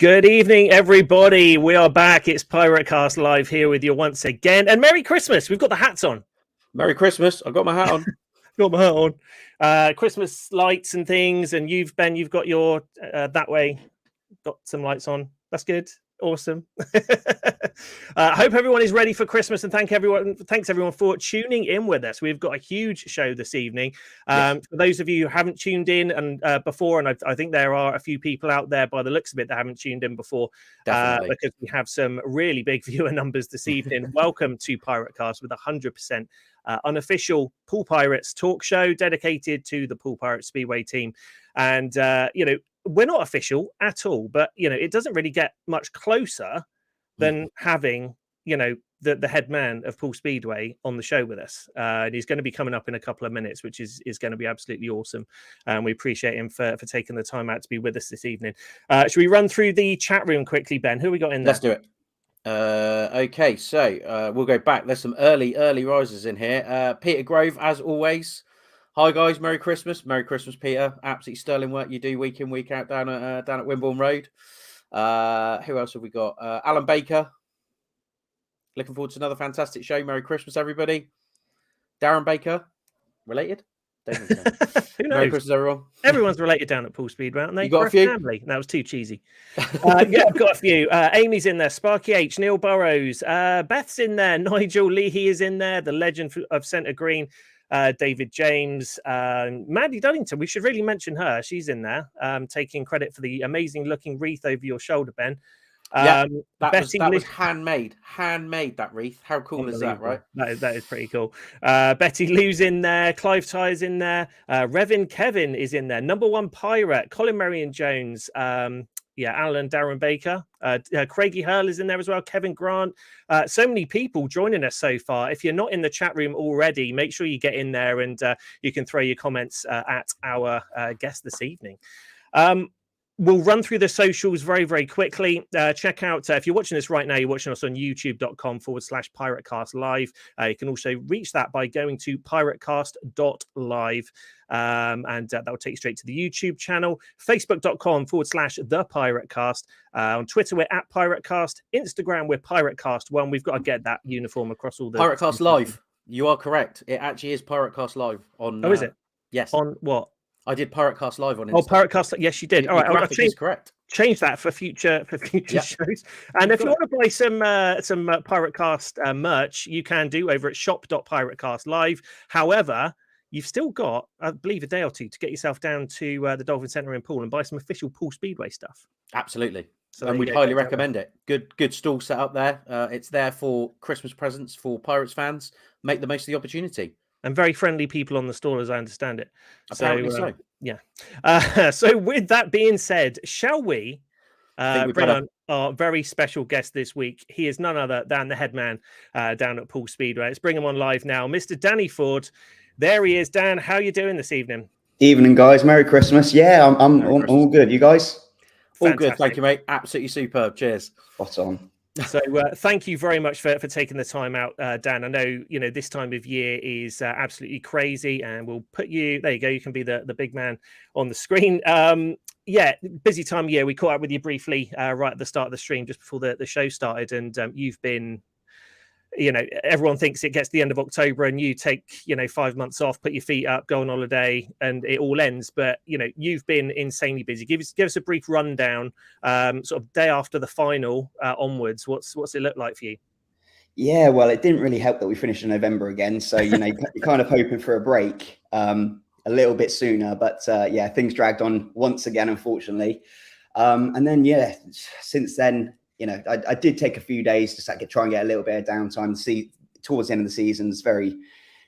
Good evening, everybody. We are back. It's PirateCast live here with you once again. And Merry Christmas. We've got the hats on. Merry Christmas. I've got my hat on. Got my hat on. Christmas lights and things. And Ben, you've got your that way. Got some lights on. That's good. Awesome. I hope everyone is ready for Christmas, and thanks everyone for tuning in with us. We've got a huge show this evening. For those of you who haven't tuned in and before, and I think there are a few people out there by the looks of it that haven't tuned in before, because we have some really big viewer numbers this evening. Welcome to PirateCast with 100% unofficial Poole Pirates talk show dedicated to the Poole Pirates Speedway team. And we're not official at all, but it doesn't really get much closer than having the head man of Poole Speedway on the show with us. And he's going to be coming up in a couple of minutes, which is going to be absolutely awesome. And we appreciate him for taking the time out to be with us this evening. Should we run through the chat room quickly, Ben? Who we got in there? Let's do it. Okay, so we'll go back. There's some early risers in here. Peter Grove, as always. Hi guys, Merry Christmas. Merry Christmas, Peter. Absolutely sterling work you do week in, week out down at Wimborne Road. Who else have we got? Alan Baker. Looking forward to another fantastic show. Merry Christmas, everybody. Darren Baker. Related? Who knows? Merry Christmas, everyone. Everyone's related down at Poole Speedway, aren't they? You got a few? Family. That was too cheesy. Yeah, I've got a few. Amy's in there. Sparky H. Neil Burrows. Beth's in there. Nigel Leahy is in there. The legend of Centre Green. David James, Maddie Dunnington. We should really mention her. She's in there, taking credit for the amazing looking wreath over your shoulder, Ben. That was handmade. Handmade, that wreath. How cool is that, right? That is pretty cool. Betty Lou's in there. Clive Tyre's in there. Revin Kevin is in there. Number One Pirate. Colin Marion Jones. Alan Darren Baker. Craigie Hurl is in there as well. Kevin Grant. So many people joining us so far. If you're not in the chat room already, make sure you get in there and you can throw your comments at our guest this evening. We'll run through the socials very, very quickly. Check out, if you're watching this right now, you're watching us on youtube.com/PirateCast Live. You can also reach that by going to piratecast.live. And that will take you straight to the YouTube channel. Facebook.com/ThePirateCast. On Twitter, we're at PirateCast. Instagram, we're PirateCast1. We've got to get that uniform across all the... PirateCast Live. You are correct. It actually is PirateCast Live on... Oh, is it? Yes. On what? I did PirateCast Live on Instagram. Oh, PirateCast. Yes, you did. All right, I'll correct. Change that for future shows. And if you want to buy some PirateCast merch, you can do over at shop.piratecastlive. However, you've still got, I believe, a day or two to get yourself down to the Dolphin Centre in Poole and buy some official Poole Speedway stuff. Absolutely. So and we'd highly recommend it. Good stall set up there. It's there for Christmas presents for Pirates fans. Make the most of the opportunity. And very friendly people on the stall, as I understand it. Apparently so. Yeah. So with that being said, shall we bring on our very special guest this week? He is none other than the head man down at Poole Speedway. Let's bring him on live now. Mr. Danny Ford. There he is. Dan, how are you doing this evening? Evening, guys. Merry Christmas. Yeah, I'm all good. You guys? All good. Thank you, mate. Absolutely superb. Cheers. Spot on. So thank you very much for taking the time out, Dan. I know, this time of year is absolutely crazy, and we'll put you, there you go, you can be the big man on the screen. Busy time of year. We caught up with you briefly right at the start of the stream, just before the show started, and you've been, everyone thinks it gets to the end of October and you take, 5 months off, put your feet up, go on holiday, and it all ends. But, you've been insanely busy. Give us a brief rundown, sort of day after the final onwards. What's it look like for you? Yeah, well, it didn't really help that we finished in November again. So, you're kind of hoping for a break a little bit sooner. But, things dragged on once again, unfortunately. And then, since then, I did take a few days to try and get a little bit of downtime. See, towards the end of the season, it's very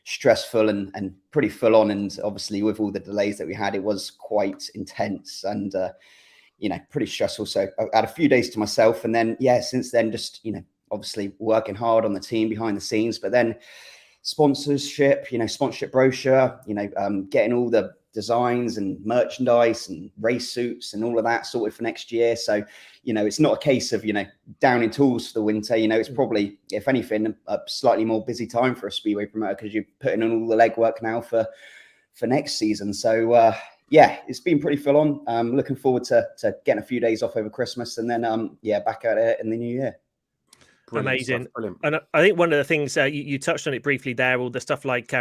stressful and pretty full on. And obviously, with all the delays that we had, it was quite intense and, pretty stressful. So I had a few days to myself. And then, since then, just, obviously working hard on the team behind the scenes. But then sponsorship brochure, getting all the designs and merchandise and race suits and all of that sorted for next year. So, it's not a case of, down in tools for the winter. It's probably, if anything, a slightly more busy time for a speedway promoter because you're putting in all the legwork now for next season. So, yeah, it's been pretty full on. Looking forward to getting a few days off over Christmas, and then back at it in the new year. Brilliant Amazing. stuff, brilliant. And I think one of the things you touched on it briefly there, all the stuff like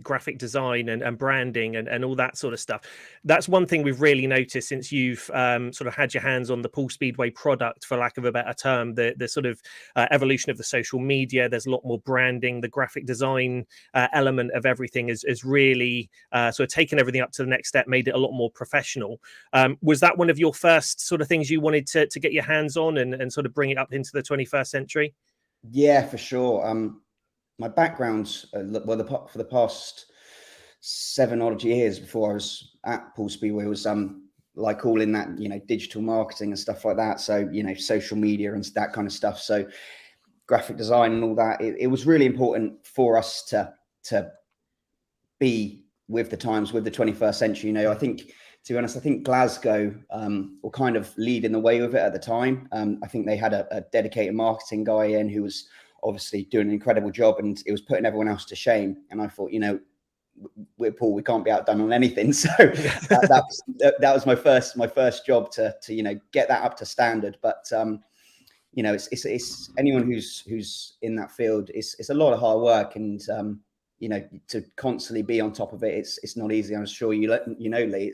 graphic design and branding and all that sort of stuff. That's one thing we've really noticed since you've sort of had your hands on the Poole Speedway product, for lack of a better term. The sort of evolution of the social media. There's a lot more branding. The graphic design element of everything is really sort of taken everything up to the next step, made it a lot more professional. Was that one of your first sort of things you wanted to get your hands on and sort of bring it up into the 21st century? Yeah, for sure. My background, for the past 7 odd years before I was at Poole Speedway, was like all in that digital marketing and stuff like that. So social media and that kind of stuff. So graphic design and all that. It was really important for us to be with the times, with the 21st century. I think, to be honest, I think Glasgow were kind of leading the way with it at the time. I think they had a dedicated marketing guy in who was obviously doing an incredible job, and it was putting everyone else to shame. And I thought, we're Poole, we can't be outdone on anything. So that was my first job to get that up to standard. But it's anyone who's in that field. It's a lot of hard work, and to constantly be on top of it, it's not easy. I'm sure Lee.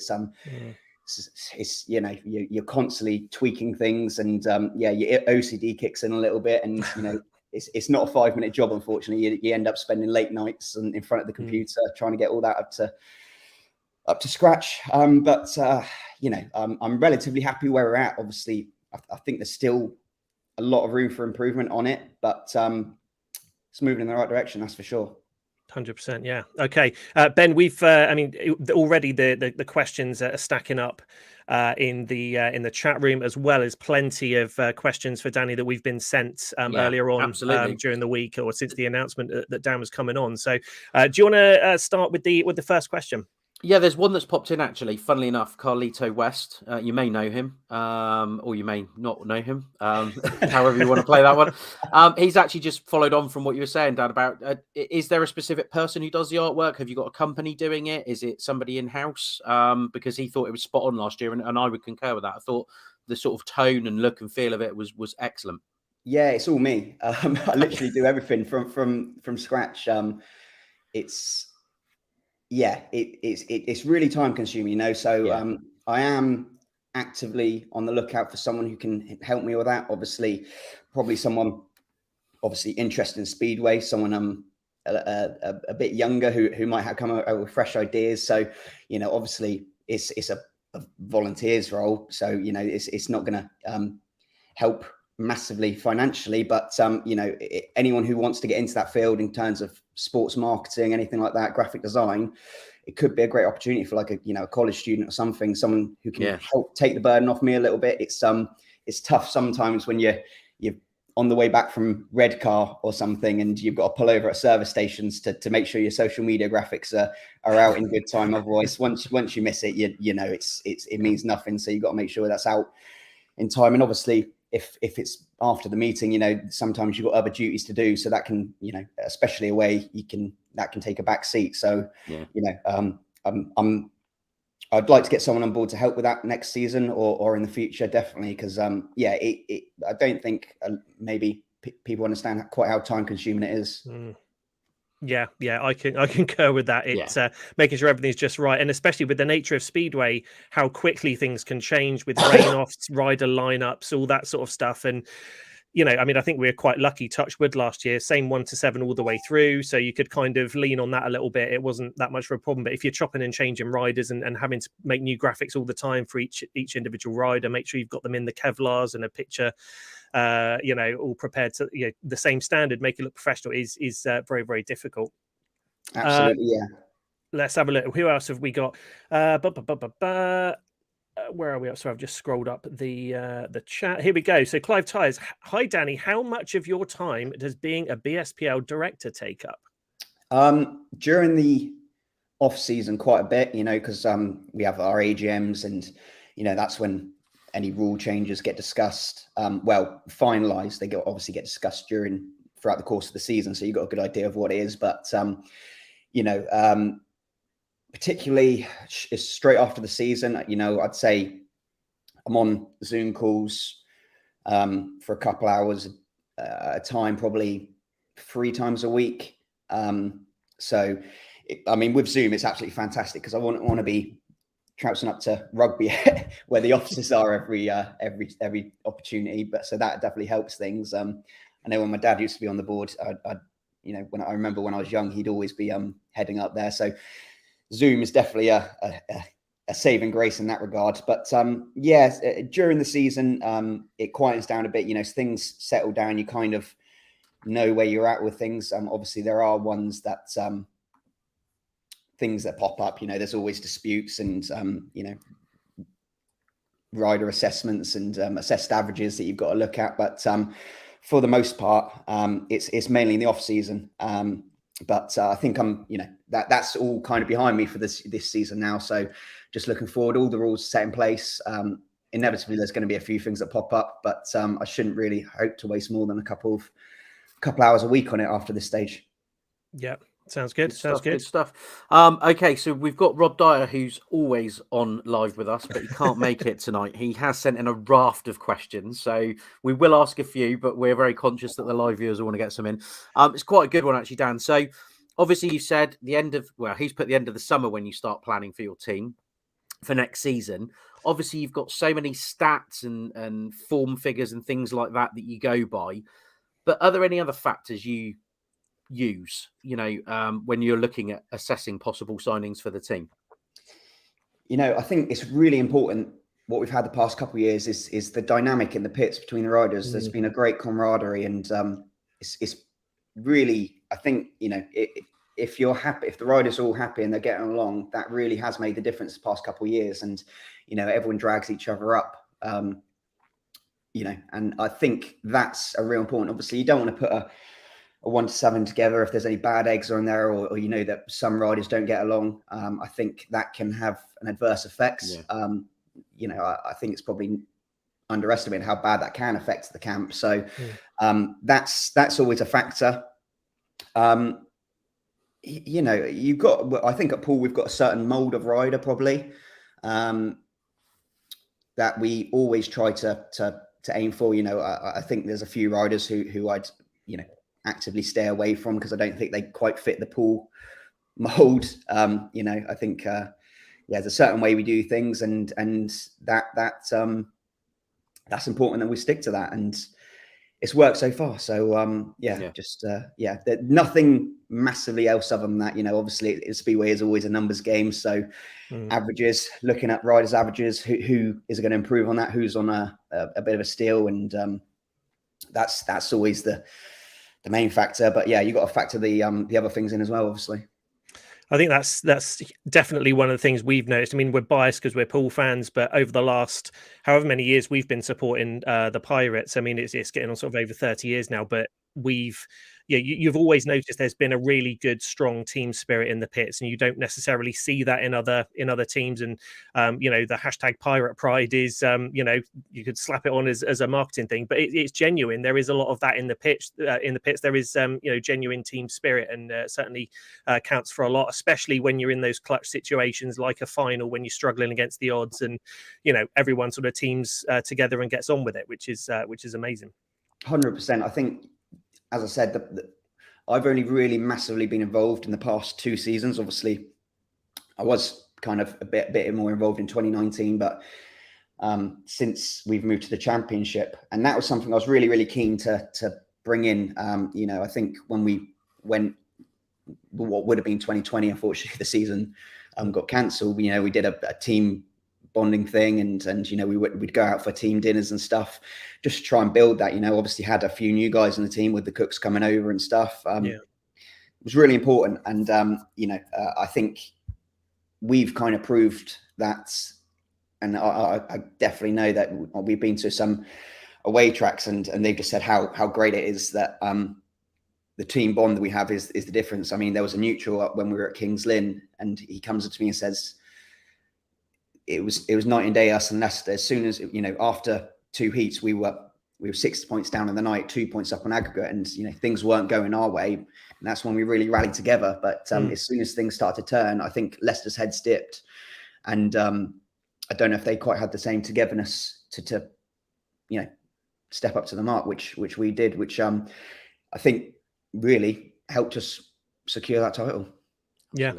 It's you're constantly tweaking things, and your OCD kicks in a little bit, and it's not a 5-minute job, unfortunately. You end up spending late nights in front of the computer trying to get all that up to scratch. But I'm relatively happy where we're at. Obviously, I think there's still a lot of room for improvement on it, but it's moving in the right direction, that's for sure. 100%. Yeah. Okay. Ben, we've, already the questions are stacking up in the chat room, as well as plenty of questions for Danny that we've been sent earlier on during the week, or since the announcement that Dan was coming on. So do you want to start with the first question? Yeah, there's one that's popped in, actually. Funnily enough, Carlito West. You may know him, or you may not know him, however you want to play that one. He's actually just followed on from what you were saying, Dan, about is there a specific person who does the artwork? Have you got a company doing it? Is it somebody in-house? Because he thought it was spot on last year, and I would concur with that. I thought the sort of tone and look and feel of it was excellent. Yeah, it's all me. I literally do everything from scratch. It's really time consuming, So I am actively on the lookout for someone who can help me with that. Obviously, probably someone interested in Speedway, someone a bit younger who might have come out with fresh ideas. So obviously it's a volunteer's role, so it's not going to help massively financially, but anyone who wants to get into that field in terms of sports marketing, anything like that, graphic design, it could be a great opportunity for like a college student or something, someone who can help take the burden off me a little bit. It's tough sometimes when you're on the way back from Redcar or something, and you've got to pull over at service stations to make sure your social media graphics are out in good time. Otherwise, once you miss it, it means nothing. So you've got to make sure that's out in time. And obviously, if it's after the meeting, sometimes you've got other duties to do. So that can, especially away, that can take a back seat. So, I'd like to get someone on board to help with that next season or in the future, definitely. Because, I don't think maybe people understand quite how time consuming it is. Yeah, I concur with that. It's making sure everything's just right, and especially with the nature of Speedway, how quickly things can change with rain-offs, rider lineups, all that sort of stuff. And I think we were quite lucky, touch wood, last year, same 1 to 7 all the way through, so you could kind of lean on that a little bit. It wasn't that much of a problem. But if you're chopping and changing riders and having to make new graphics all the time for each individual rider, make sure you've got them in the Kevlars and a picture all prepared to the same standard, make it look professional is very, very difficult. Absolutely. Let's have a look. Who else have we got? Where are we up? So I've just scrolled up the chat. Here we go. So Clive Tyres, hi Danny, how much of your time does being a BSPL director take up? During the off season, quite a bit, because we have our AGMs, and that's when any rule changes get discussed, finalized. They obviously get discussed throughout the course of the season, so you've got a good idea of what it is. But particularly straight after the season, I'd say I'm on Zoom calls for a couple hours at a time, probably 3 times a week. So, with Zoom, it's absolutely fantastic because I want to be trouncing up to rugby where the offices are every opportunity. But so that definitely helps things. I know when my dad used to be on the board, when I remember when I was young, he'd always be heading up there. So Zoom is definitely a saving grace in that regard. But during the season, it quietens down a bit. As things settle down, you kind of know where you're at with things. Obviously, there are ones that things that pop up. There's always disputes and rider assessments and assessed averages that you've got to look at. But for the most part, it's mainly in the off season. But I think that's all kind of behind me for this season now. So just looking forward, all the rules set in place. Inevitably, there's going to be a few things that pop up, but I shouldn't really hope to waste more than a couple hours a week on it after this stage. Yeah, sounds good. Sounds good. Good stuff. Okay, so we've got Rob Dyer, who's always on live with us, but he can't make it tonight. He has sent in a raft of questions, so we will ask a few, but we're very conscious that the live viewers will want to get some in. It's quite a good one, actually, Dan. So obviously you said he's put the end of the summer when you start planning for your team for next season. Obviously, you've got so many stats and form figures and things like that you go by. But are there any other factors you use, when you're looking at assessing possible signings for the team? I think it's really important. What we've had the past couple of years is the dynamic in the pits between the riders. There's been a great camaraderie, and it's really, I think, if you're happy, if the riders are all happy and they're getting along, that really has made the difference the past couple of years. And everyone drags each other up. And I think that's a real important. Obviously, you don't want to put a 1 to 7 together if there's any bad eggs on there, or that some riders don't get along. I think that can have an adverse effect. Yeah. I think it's probably underestimated how bad that can affect the camp. So that's always a factor. You've got, I think at Poole we've got a certain mold of rider probably that we always try to aim for. I think there's a few riders who I'd actively stay away from because I don't think they quite fit the Poole mold. I think there's a certain way we do things, and that's important that we stick to that, and it's worked so far. So nothing massively else other than that. Obviously Speedway is always a numbers game, so averages, looking at riders' averages, who is going to improve on that, who's on a bit of a steal, and that's always the main factor. But yeah, you got to factor the other things in as well, obviously. I think that's definitely one of the things we've noticed. I mean, we're biased because we're Poole fans, but over the last however many years we've been supporting the Pirates. I mean, it's getting on sort of over 30 years now, but you've always noticed there's been a really good, strong team spirit in the pits, and you don't necessarily see that in other teams. And the hashtag Pirate Pride is you could slap it on as a marketing thing, but it's genuine. There is a lot of that in the pits. There is genuine team spirit, and certainly counts for a lot, especially when you're in those clutch situations like a final when you're struggling against the odds, and everyone sort of teams together and gets on with it, which is amazing. 100%. I think, as I said, I've only really massively been involved in the past 2 seasons. Obviously, I was kind of a bit more involved in 2019, but since we've moved to the championship, and that was something I was really, really keen to bring in. I think when we went, what would have been 2020, unfortunately, the season got cancelled. We did a team bonding thing, and we'd go out for team dinners and stuff just to try and build that. Obviously had a few new guys in the team with the cooks coming over and stuff. It was really important, and I think we've kind of proved that, and I definitely know that we've been to some away tracks, and they've just said how great it is that the team bond that we have is the difference. I mean, there was a neutral when we were at Kings Lynn, and he comes up to me and says, it was night and day, us and Leicester. As soon as after 2 heats, we were we were 6 points down in the night, 2 points up on aggregate, and things weren't going our way. And that's when we really rallied together. But as soon as things started to turn, I think Leicester's heads dipped, and I don't know if they quite had the same togetherness to step up to the mark, which we did, which I think really helped us secure that title. Yeah,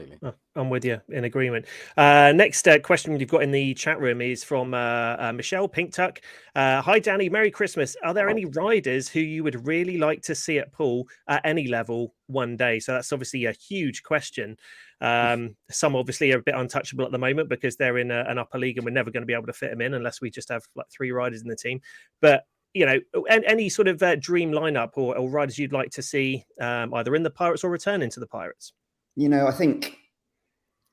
I'm with you, in agreement. Next question you've got in the chat room is from Michelle Pinktuck. Hi, Danny. Merry Christmas. Are there any riders who you would really like to see at Poole at any level one day? So that's obviously a huge question. Some obviously are a bit untouchable at the moment because they're in an upper league and we're never going to be able to fit them in unless we just have like 3 riders in the team. But any sort of dream lineup or riders you'd like to see either in the Pirates or returning to the Pirates? I think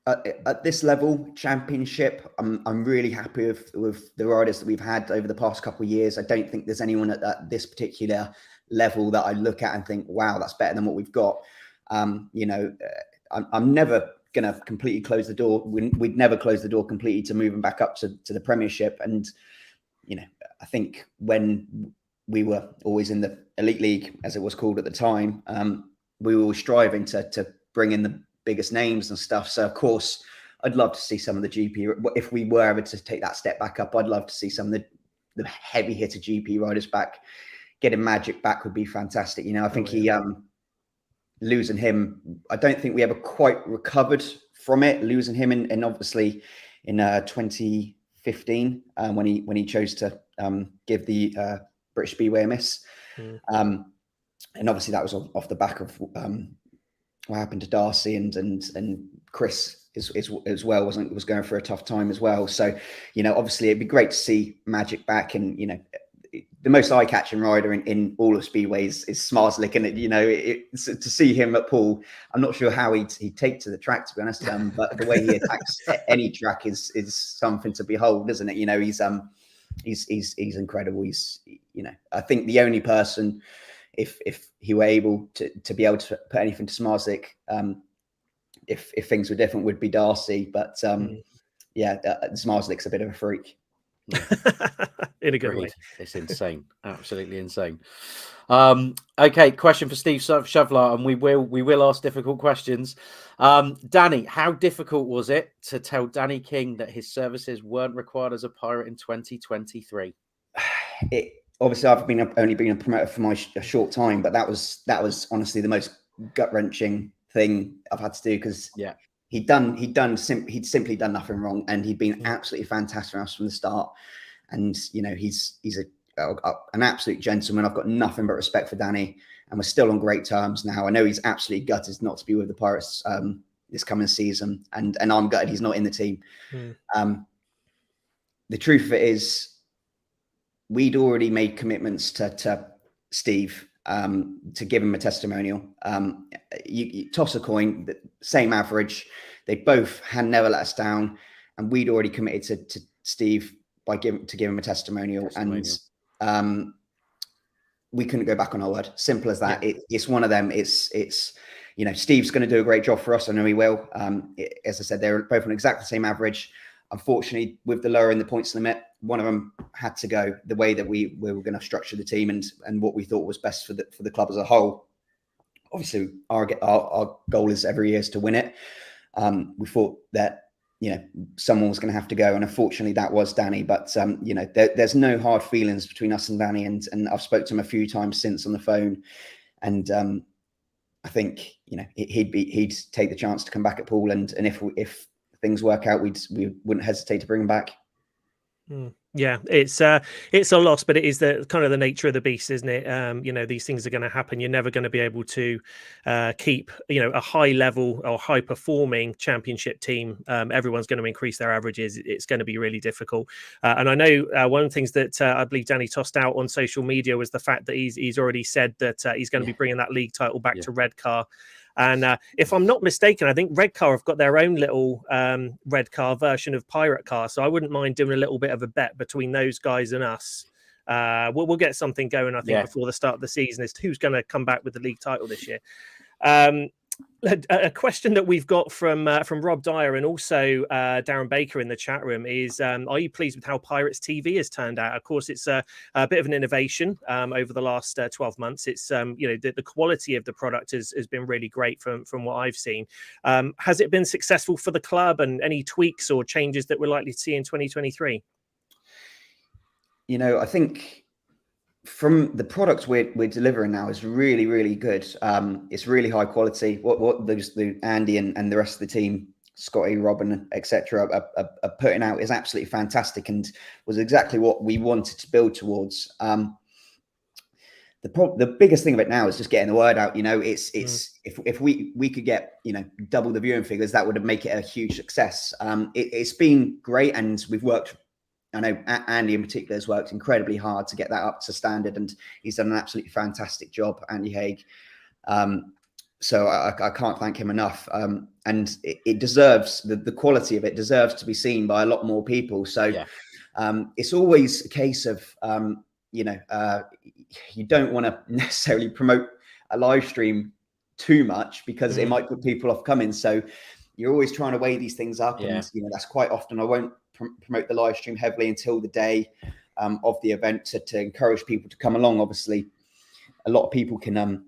at this level, championship, I'm really happy with the riders that we've had over the past couple of years. I don't think there's anyone at this particular level that I look at and think, wow, that's better than what we've got. I'm never going to completely close the door. We'd never close the door completely to moving back up to the Premiership. And, I think when we were always in the Elite League, as it was called at the time, we were striving to bring in the biggest names and stuff. So, of course, I'd love to see some of the GP. If we were able to take that step back up, I'd love to see some of the heavy hitter GP riders back. Getting Magic back would be fantastic. I think losing him, I don't think we ever quite recovered from it. Losing him in obviously in 2015 when he chose to give the British Speedway a miss. And obviously that was off the back of what happened to Darcy and Chris as well was going through a tough time as well. So, obviously it'd be great to see Magic back, and the most eye-catching rider in all of Speedways is Smarslick, and to see him at Poole, I'm not sure how he'd take to the track, to be honest. But the way he attacks any track is something to behold, isn't it? He's incredible. He's I think the only person, if he were able to be able to put anything to Smarslick, if things were different, would be Darcy. But Smarslick's a bit of a freak. In a good way. It's insane. Absolutely insane. Okay, question for Steve Shoveler, and we will ask difficult questions. Danny, how difficult was it to tell Danny King that his services weren't required as a pirate in 2023? Obviously, I've only been a promoter for a short time, but that was honestly the most gut-wrenching thing I've had to do, because he'd simply done nothing wrong, and he'd been absolutely fantastic for us from the start. And he's an absolute gentleman. I've got nothing but respect for Danny, and we're still on great terms now. I know he's absolutely gutted not to be with the Pirates this coming season, and I'm gutted he's not in the team. The truth of it is, we'd already made commitments to Steve to give him a testimonial. You toss a coin, the same average. They both had never let us down, and we'd already committed to Steve to give him a testimonial. And we couldn't go back on our word. Simple as that. It's one of them. It's Steve's going to do a great job for us. I know he will. As I said, they're both on exactly the same average. Unfortunately, with the lowering the points limit, one of them had to go. The way that we were going to structure the team and what we thought was best for the club as a whole. Obviously, our goal is every year is to win it. We thought that someone was going to have to go, and unfortunately, that was Danny. But there's no hard feelings between us and Danny, and I've spoke to him a few times since on the phone, and I think he'd take the chance to come back at Poole, and if things work out, we wouldn't hesitate to bring him back. Yeah, it's a loss, but it is the kind of the nature of the beast, isn't it? These things are going to happen. You're never going to be able to keep a high level or high performing championship team. Everyone's going to increase their averages. It's going to be really difficult. And I know one of the things that I believe Danny tossed out on social media was the fact that he's already said that he's going to be bringing that league title back to Redcar. And if I'm not mistaken, I think Redcar have got their own little Redcar version of PirateCast. So I wouldn't mind doing a little bit of a bet between those guys and us. We'll get something going, I think, before the start of the season as to who's going to come back with the league title this year. A question that we've got from Rob Dyer and also Darren Baker in the chat room is, are you pleased with how Pirates TV has turned out? Of course, it's a bit of an innovation over the last 12 months. It's the quality of the product has been really great from what I've seen. Has it been successful for the club, and any tweaks or changes that we're likely to see in 2023? I think from the products we're delivering now is really, really good. It's really high quality. What the Andy and the rest of the team, Scotty, Robin, etc., are putting out is absolutely fantastic, and was exactly what we wanted to build towards. The biggest thing of it now is just getting the word out. If we could get double the viewing figures, that would make it a huge success. It's been great, and we've worked. I know Andy in particular has worked incredibly hard to get that up to standard, and he's done an absolutely fantastic job, Andy Haig. So I can't thank him enough. And it deserves, the quality of it deserves to be seen by a lot more people. So it's always a case of, you don't want to necessarily promote a live stream too much because it might put people off coming. So you're always trying to weigh these things up. And, that's quite often I won't promote the live stream heavily until the day of the event to encourage people to come along. Obviously, a lot of people can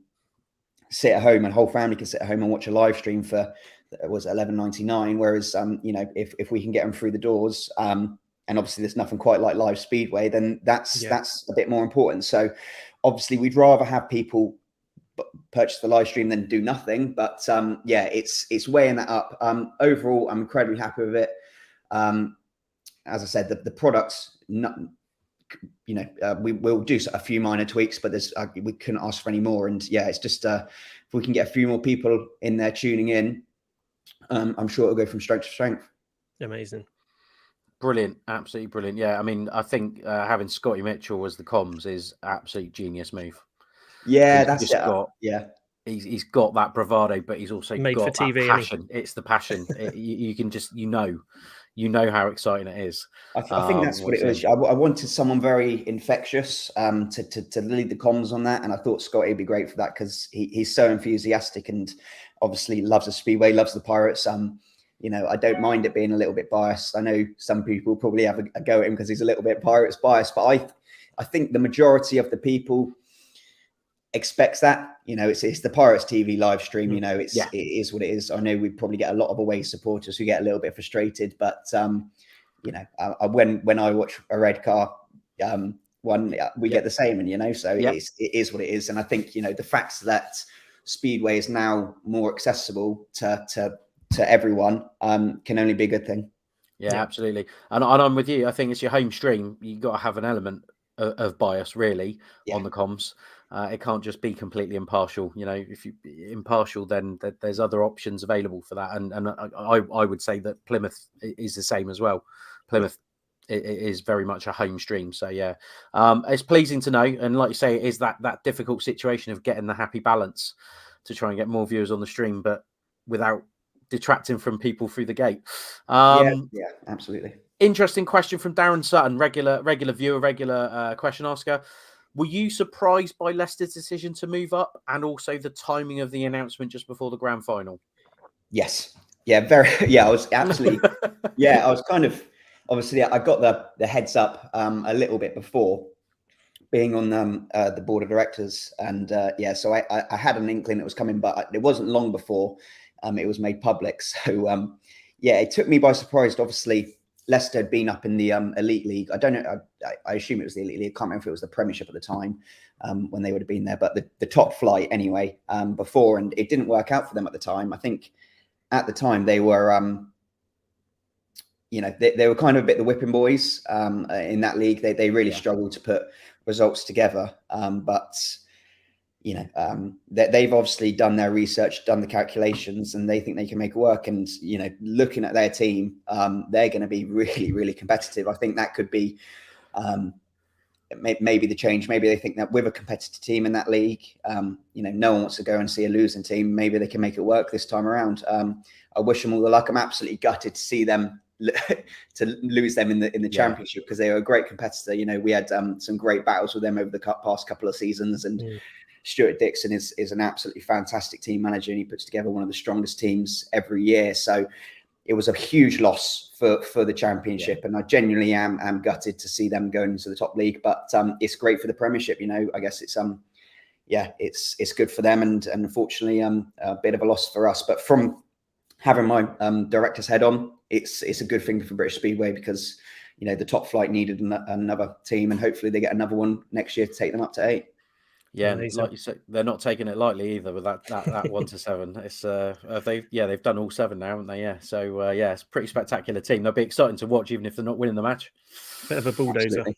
sit at home, and whole family can sit at home and watch a live stream for $11.99. Whereas, if we can get them through the doors, and obviously there's nothing quite like live Speedway, then that's a bit more important. So obviously we'd rather have people purchase the live stream than do nothing. But it's weighing that up. Overall, I'm incredibly happy with it. As I said, the products, we will do a few minor tweaks, but we couldn't ask for any more. And it's just if we can get a few more people in there tuning in, I'm sure it'll go from strength to strength. Amazing. Brilliant. Absolutely brilliant. Yeah, I mean, I think having Scotty Mitchell as the comms is absolute genius move. Yeah, that's it. He's got that bravado, but he's also made got for TV, that passion. It's the passion. You can just, you know how exciting it is. I think that's what it is. I wanted someone very infectious to lead the comms on that, and I thought Scotty would be great for that because he's so enthusiastic and obviously loves the Speedway, loves the Pirates. I don't mind it being a little bit biased. I know some people probably have a go at him because he's a little bit Pirates biased, but I think the majority of the people expects that. It's the Pirates TV live stream. It is what it is. I know we probably get a lot of away supporters who get a little bit frustrated, but when I watch a red car we get the same, and so it is what it is. And I think the fact that Speedway is now more accessible to everyone can only be a good thing. Absolutely. And I'm with you. I think it's your home stream. You've got to have an element of bias really on the comms. It can't just be completely impartial. If you impartial, then there's other options available for that. And I would say that Plymouth is the same as well. Plymouth is very much a home stream. So it's pleasing to know. And like you say, it is that difficult situation of getting the happy balance to try and get more viewers on the stream, but without detracting from people through the gate. Absolutely. Interesting question from Darren Sutton, regular viewer, regular question asker. Were you surprised by Leicester's decision to move up, and also the timing of the announcement just before the grand final? Yes. Yeah, very. Yeah, I was absolutely. I was kind of, obviously I got the heads up a little bit before being on the board of directors, and so I had an inkling it was coming, but it wasn't long before it was made public. So it took me by surprise. Obviously, Leicester had been up in the Elite League. I don't know. I assume it was the Elite League. I can't remember if it was the Premiership at the time when they would have been there, but the top flight anyway before, and it didn't work out for them at the time. I think at the time they were, they were kind of a bit the whipping boys in that league. They really struggled to put results together, but they've obviously done their research, done the calculations, and they think they can make it work. And looking at their team, they're going to be really, really competitive. I think that could be maybe the change. Maybe they think that with a competitive team in that league, no one wants to go and see a losing team. Maybe they can make it work this time around. I wish them all the luck. I'm absolutely gutted to see them to lose them in the championship, because they were a great competitor. We had some great battles with them over the past couple of seasons, and Stuart Dixon is an absolutely fantastic team manager, and he puts together one of the strongest teams every year. So it was a huge loss for the championship, and I genuinely am gutted to see them going into the top league. But it's great for the Premiership. I guess it's it's good for them, and unfortunately a bit of a loss for us. But from having my director's head on, it's a good thing for British Speedway, because the top flight needed another team, and hopefully they get another one next year to take them up to 8. Yeah, like you said, they're not taking it lightly either with that 1 to 7. It's they've done all 7 now, haven't they? Yeah, so it's a pretty spectacular team. They'll be exciting to watch, even if they're not winning the match. Bit of a bulldozer. Absolutely.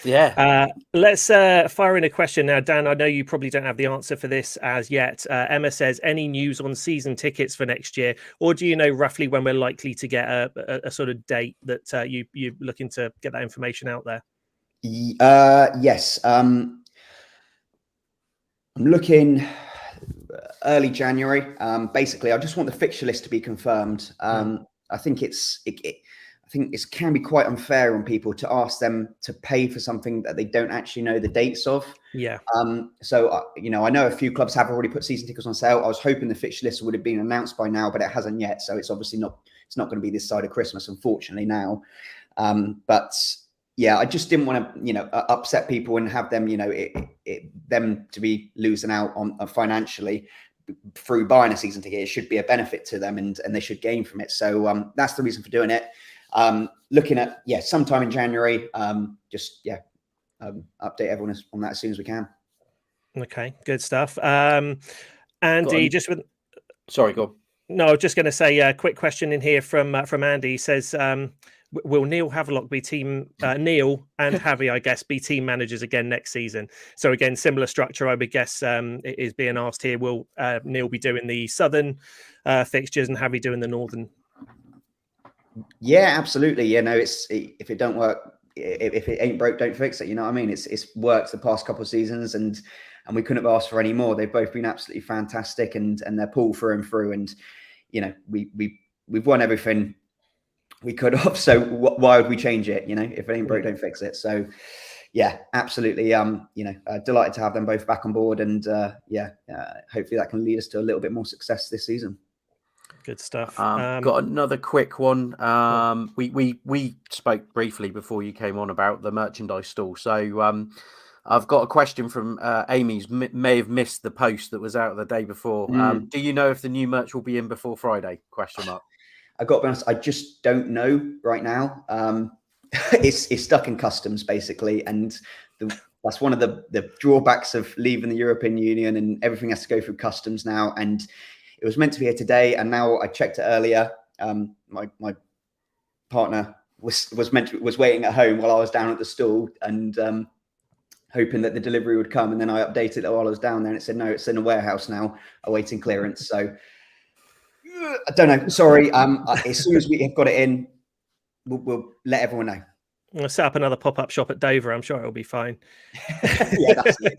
Yeah. Let's fire in a question now, Dan. I know you probably don't have the answer for this as yet. Emma says, any news on season tickets for next year, or do you know roughly when we're likely to get a sort of date that you're looking to get that information out there? Yes. I'm looking early January. Basically, I just want the fixture list to be confirmed. I think it can be quite unfair on people to ask them to pay for something that they don't actually know the dates of. Yeah. So I know a few clubs have already put season tickets on sale. I was hoping the fixture list would have been announced by now, but it hasn't yet. So it's obviously not going to be this side of Christmas, unfortunately, now. But yeah, I just didn't want to, upset people and have them, them to be losing out on financially through buying a season ticket. It should be a benefit to them, and they should gain from it. So that's the reason for doing it. Looking at sometime in January. Update everyone on that as soon as we can. Okay, good stuff. Andy, sorry, go on. No, I was just going to say a quick question in here from Andy. He says, will Neil Havelock be Neil and Javi, I guess, be team managers again next season? So again, similar structure, I would guess, it is being asked here. Will Neil be doing the southern fixtures and Javi doing the northern? Yeah, absolutely. It's if it don't work, if it ain't broke, don't fix it. You know what I mean? It's worked the past couple of seasons, and we couldn't have asked for any more. They've both been absolutely fantastic, and they're Poole through and through. And we've won everything we could have. So why would we change it? If it ain't broke, don't fix it. So yeah, absolutely. Delighted to have them both back on board, and hopefully that can lead us to a little bit more success this season. Good stuff. Got another quick one. We spoke briefly before you came on about the merchandise stall. So I've got a question from Amy's. May have missed the post that was out the day before. Do you know if the new merch will be in before Friday? Question mark. I got to be honest, I just don't know right now. It's stuck in customs basically, and that's one of the drawbacks of leaving the European Union, and everything has to go through customs now. And it was meant to be here today, and now I checked it earlier. My partner was waiting at home while I was down at the stall, and hoping that the delivery would come. And then I updated it while I was down there, and it said no, it's in a warehouse now, awaiting clearance. So I don't know. Sorry. As soon as we have got it in, we'll let everyone know. We'll set up another pop-up shop at Dover. I'm sure it'll be fine. Yeah, that's it.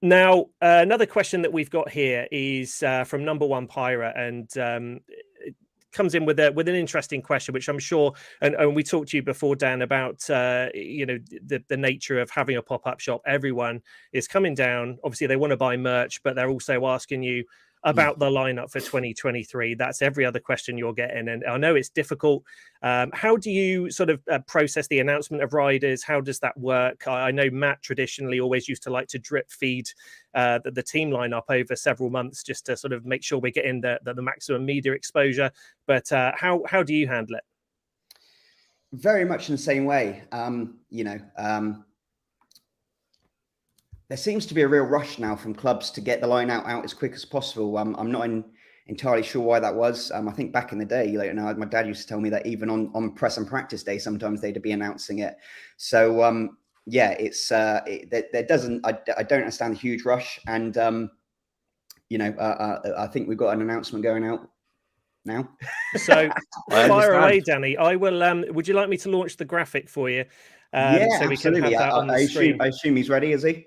Now, another question that we've got here is from Number One Pirate, and it comes in with an interesting question, which I'm sure, and we talked to you before, Dan, about the nature of having a pop-up shop. Everyone is coming down. Obviously, they want to buy merch, but they're also asking you about the lineup for 2023. That's every other question you're getting, and I know it's difficult. How do you sort of process the announcement of riders? How does that work? I know Matt traditionally always used to like to drip feed the team lineup over several months, just to sort of make sure we're getting the maximum media exposure. But how do you handle it? Very much in the same way. There seems to be a real rush now from clubs to get the line out as quick as possible. I'm not entirely sure why that was. I think back in the day, my dad used to tell me that even on press and practice day, sometimes they'd be announcing it. So it's there doesn't. I don't understand the huge rush, and I think we've got an announcement going out now. So fire away, Danny. I will. Would you like me to launch the graphic for you? Yeah, so we absolutely. can have that on the screen. I assume he's ready, is he?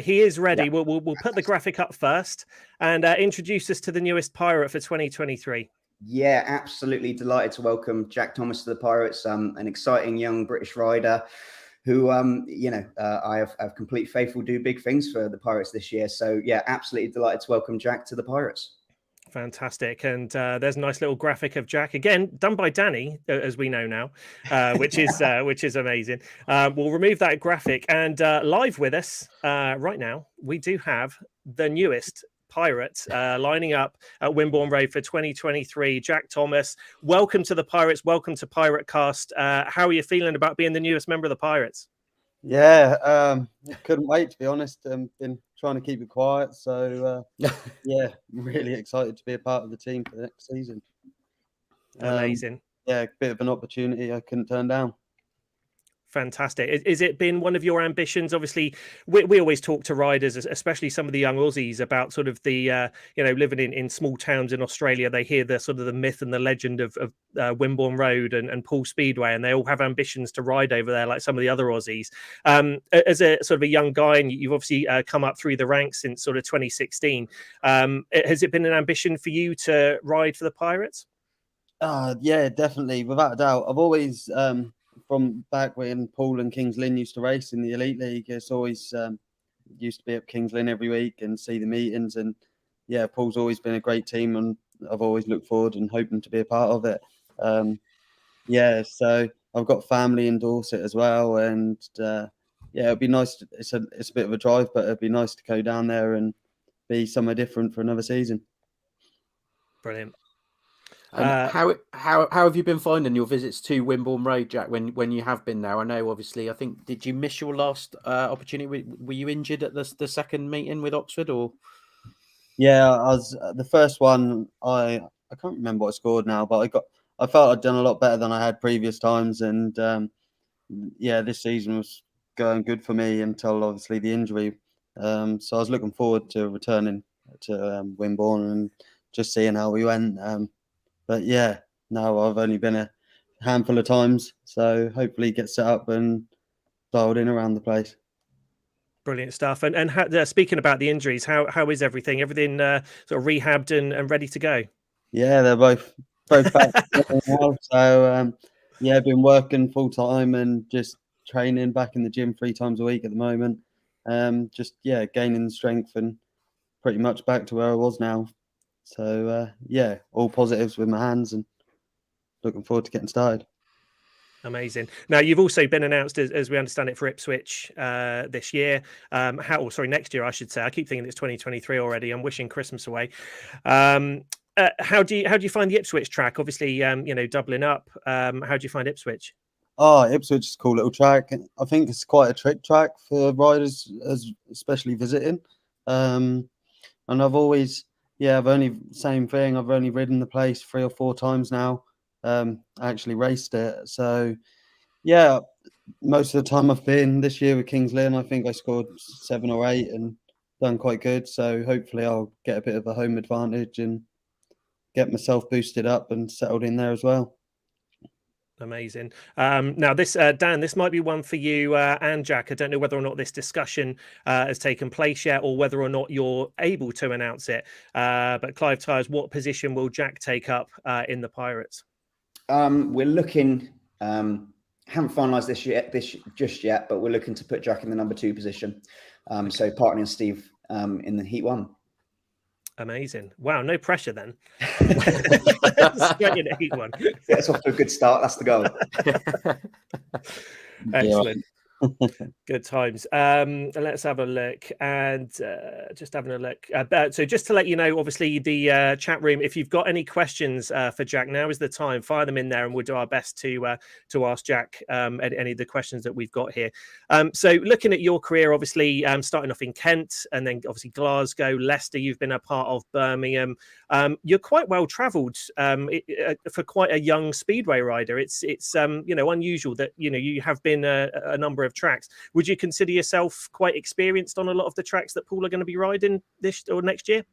He is ready. Yeah. We'll put the graphic up first and introduce us to the newest pirate for 2023. Yeah, absolutely delighted to welcome Jack Thomas to the Pirates, an exciting young British rider who, I have complete faith will do big things for the Pirates this year. So yeah, absolutely delighted to welcome Jack to the Pirates. Fantastic. And there's a nice little graphic of Jack, again done by Danny, as we know now, which is amazing. We'll remove that graphic, and live with us right now we do have the newest Pirate lining up at Wimborne Road for 2023. Jack Thomas, welcome to the Pirates, welcome to PirateCast. How are you feeling about being the newest member of the Pirates? Yeah, couldn't wait, to be honest. Been trying to keep it quiet, so yeah, really excited to be a part of the team for the next season. Amazing. Yeah, a bit of an opportunity I couldn't turn down. Fantastic. Is it been one of your ambitions? Obviously, we always talk to riders, especially some of the young Aussies, about sort of the living in small towns in Australia. They hear the sort of the myth and the legend of Wimborne Road and Poole Speedway, and they all have ambitions to ride over there like some of the other Aussies. As a sort of a young guy, and you've obviously come up through the ranks since sort of 2016. Has it been an ambition for you to ride for the Pirates? Yeah, definitely, without a doubt. I've always from back when Poole and Kings Lynn used to race in the Elite League, it's always used to be at Kings Lynn every week and see the meetings. And yeah, Poole's always been a great team, and I've always looked forward and hoping to be a part of it. Yeah, so I've got family in Dorset as well, and yeah, it'd be nice. It's a bit of a drive, but it'd be nice to go down there and be somewhere different for another season. Brilliant. How have you been finding your visits to Wimborne Road, Jack, when you have been there? I know, obviously, I think, did you miss your last opportunity? Were you injured at the second meeting with Oxford, or? Yeah, I was the first one. I can't remember what I scored now, but I felt I'd done a lot better than I had previous times, and yeah, this season was going good for me until obviously the injury. So I was looking forward to returning to Wimborne and just seeing how we went. But yeah, no, I've only been a handful of times, so hopefully get set up and dialed in around the place. Brilliant stuff. And speaking about the injuries, how is everything? Everything sort of rehabbed and ready to go? Yeah, they're both back now. So yeah, been working full time and just training back in the gym 3 times a week at the moment. Just yeah, gaining strength and pretty much back to where I was now. So yeah, all positives with my hands and looking forward to getting started. Amazing. Now, you've also been announced, as we understand it, for Ipswich this year. Next year, I should say. I keep thinking it's 2023 already. I'm wishing Christmas away. How do you find the Ipswich track? Obviously, doubling up. How do you find Ipswich? Oh, Ipswich is a cool little track. I think it's quite a trick track for riders, especially visiting. And I've always, I've only ridden the place 3 or 4 times now. Actually raced it. So yeah, most of the time I've been this year with Kings Lynn, I think I scored 7 or 8 and done quite good. So hopefully I'll get a bit of a home advantage and get myself boosted up and settled in there as well. Amazing. Now, this Dan, this might be one for you and Jack. I don't know whether or not this discussion has taken place yet, or whether or not you're able to announce it. But Clive Tyres, what position will Jack take up in the Pirates? We're looking. Haven't finalised this just yet, but we're looking to put Jack in the number 2 position. So partnering Steve in the Heat 1. Amazing. Wow, no pressure then. Straight in Heat 1. Get us off to a good start. That's the goal. Excellent. Good times. Let's have a look, and just having a look. So just to let you know, obviously the chat room, if you've got any questions for Jack, now is the time. Fire them in there, and we'll do our best to ask Jack any of the questions that we've got here. So looking at your career, obviously starting off in Kent, and then obviously Glasgow, Leicester. You've been a part of Birmingham. You're quite well travelled for quite a young speedway rider. It's unusual that you have been a number of tracks. Would you consider yourself quite experienced on a lot of the tracks that Poole are going to be riding this or next year?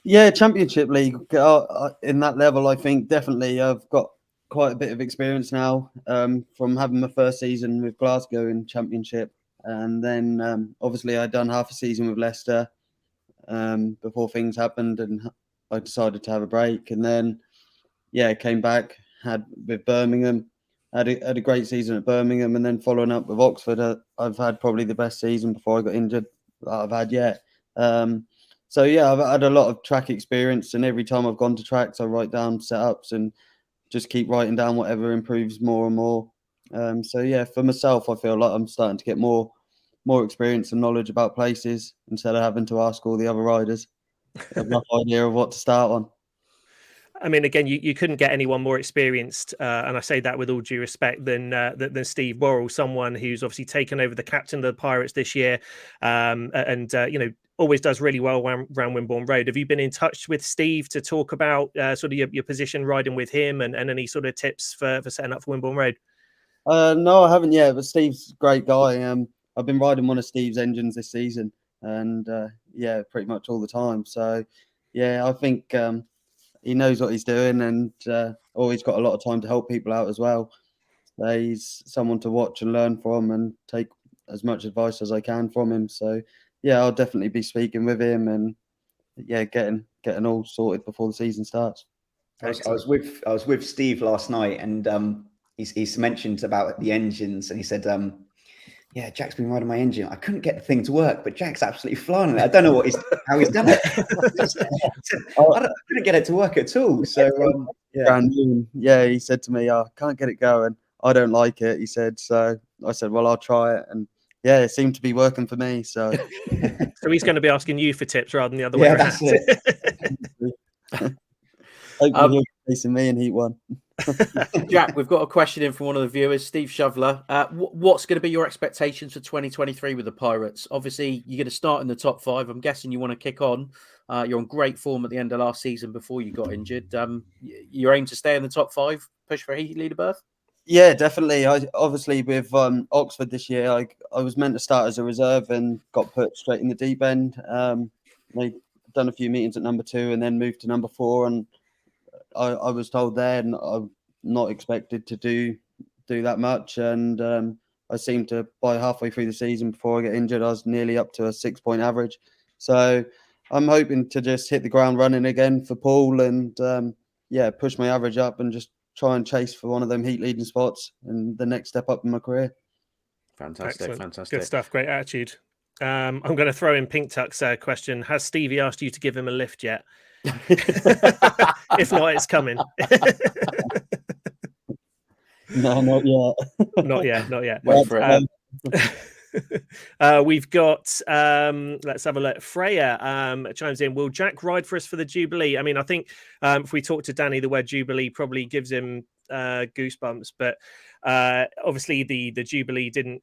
Yeah, Championship League in that level, I think definitely I've got quite a bit of experience now from having my first season with Glasgow in Championship, and then obviously I'd done half a season with Leicester before things happened, and I decided to have a break, and then came back, had with Birmingham. had a great season at Birmingham, and then following up with Oxford, I've had probably the best season before I got injured that I've had yet. So yeah, I've had a lot of track experience, and every time I've gone to tracks, I write down setups and just keep writing down whatever improves more and more. So yeah, for myself, I feel like I'm starting to get more experience and knowledge about places instead of having to ask all the other riders. I have no idea of what to start on. I mean, again, you couldn't get anyone more experienced, and I say that with all due respect, than Steve Worrell, someone who's obviously taken over the captain of the Pirates this year, and always does really well around Wimborne Road. Have you been in touch with Steve to talk about sort of your position riding with him and any sort of tips for setting up for Wimborne Road? No, I haven't yet, but Steve's a great guy. I've been riding one of Steve's engines this season, and yeah, pretty much all the time. So yeah, I think he knows what he's doing, and always got a lot of time to help people out as well. So he's someone to watch and learn from, and take as much advice as I can from him. So yeah, I'll definitely be speaking with him, and yeah, getting all sorted before the season starts. I was with Steve last night, and he's mentioned about the engines, and he said, yeah, Jack's been riding my engine. I couldn't get the thing to work, but Jack's absolutely flying on it. I don't know how he's done it. I couldn't get it to work at all. So yeah, he said to me, I can't get it going. I don't like it. He said, so I said, well, I'll try it. And yeah, it seemed to be working for me. So so he's going to be asking you for tips rather than the other way around. Hopefully he'll be facing me in Heat 1. Jack, we've got a question in from one of the viewers, Steve Shoveler. What's going to be your expectations for 2023 with the Pirates? Obviously, you're going to start in the top 5. I'm guessing you want to kick on. You're on great form at the end of last season before you got injured. You aim to stay in the top 5, push for a Heat leader berth? Yeah, definitely. Obviously with Oxford this year, I was meant to start as a reserve and got put straight in the deep end. They've done a few meetings at number 2 and then moved to number 4, and I was told there, and I'm not expected to do that much. And I seemed to, by halfway through the season before I get injured, I was nearly up to a 6-point average. So I'm hoping to just hit the ground running again for Poole, and push my average up and just try and chase for one of them heat leading spots and the next step up in my career. Fantastic. Good stuff. Great attitude. I'm going to throw in Pink Tuck's question. Has Stevie asked you to give him a lift yet? If not, it's coming. No, not yet. Not yet. Wait for it. We've got let's have a look. Freya chimes in. Will Jack ride for us for the Jubilee? I mean, I think if we talk to Danny, the word Jubilee probably gives him goosebumps, but obviously the Jubilee didn't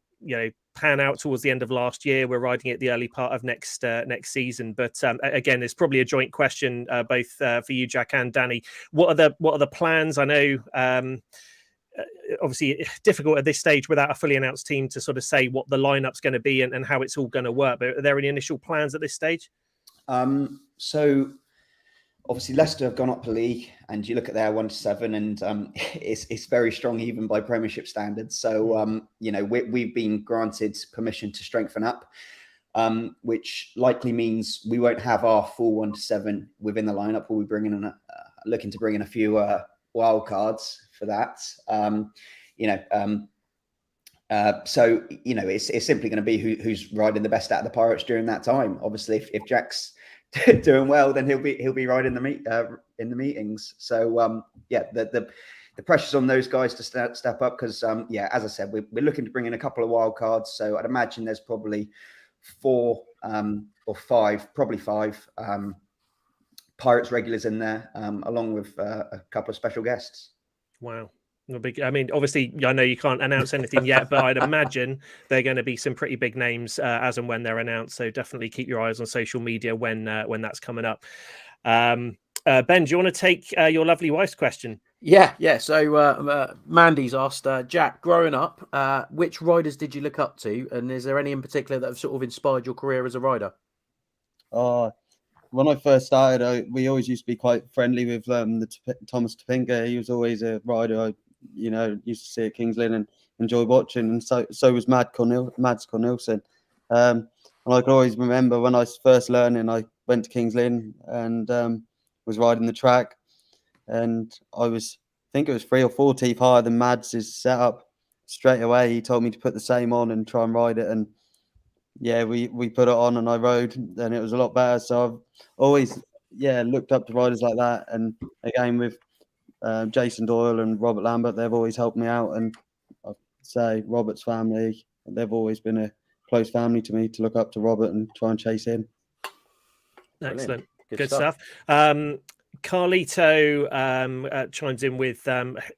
pan out towards the end of last year. We're riding it the early part of next season, but again, it's probably a joint question both for you, Jack, and Danny. What are the plans? I know obviously difficult at this stage without a fully announced team to sort of say what the lineup's going to be and how it's all going to work, but are there any initial plans at this stage? So obviously Leicester have gone up a league, and you look at their 1-7, and it's very strong even by Premiership standards. So we've been granted permission to strengthen up, which likely means we won't have our full 1-7 within the lineup. We'll be looking to bring in a few wild cards for that. So it's simply going to be who's riding the best out of the Pirates during that time. Obviously, if Jack's doing well, then he'll be riding in the meetings. So the pressure's on those guys to step up, because as I said, we're looking to bring in a couple of wild cards. So I'd imagine there's probably 4 or 5, probably 5 Pirates regulars in there, along with a couple of special guests. Wow. I mean, obviously, I know you can't announce anything yet, but I'd imagine they're going to be some pretty big names as and when they're announced. So definitely keep your eyes on social media when that's coming up. Ben, do you want to take your lovely wife's question? Yeah. So Mandy's asked, Jack, growing up, which riders did you look up to, and is there any in particular that have sort of inspired your career as a rider? When I first started, we always used to be quite friendly with Thomas Topinka. He was always a rider I used to see at Kings Lynn and enjoy watching, and so was Mads Cornelsen. And I can always remember when I was first learning, I went to Kings Lynn and was riding the track, and I was think it was 3 or 4 teeth higher than Mads' setup. Straight away, he told me to put the same on and try and ride it. And yeah, we put it on and I rode, and it was a lot better. So I've always, looked up to riders like that. And again, with Jason Doyle and Robert Lambert, they've always helped me out. And I'd say Robert's family, they've always been a close family to me, to look up to Robert and try and chase him. Excellent. Good stuff. Carlito chimes in with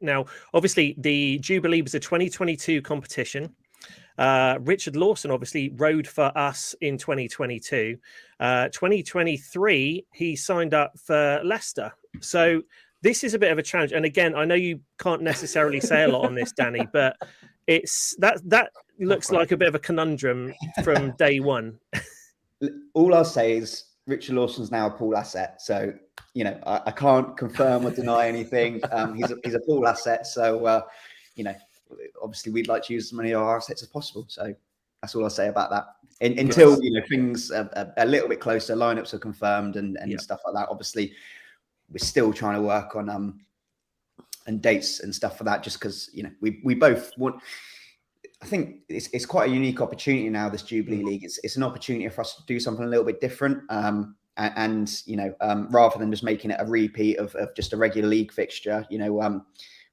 now, obviously, the Jubilee was a 2022 competition. Richard Lawson obviously rode for us in 2022. 2023, he signed up for Leicester. So this is a bit of a challenge. And again, I know you can't necessarily say a lot on this, Danny, but it's that looks like a bit of a conundrum from day one. All I'll say is Richard Lawson's now a Poole asset. So, I can't confirm or deny anything. He's a Poole asset. So, obviously we'd like to use as many of our assets as possible. So that's all I'll say about that. Until, things are a little bit closer, lineups are confirmed and stuff like that. Obviously, we're still trying to work on and dates and stuff for that, just because, we both want. I think it's quite a unique opportunity now, this Jubilee League. It's an opportunity for us to do something a little bit different. Rather than just making it a repeat of just a regular league fixture,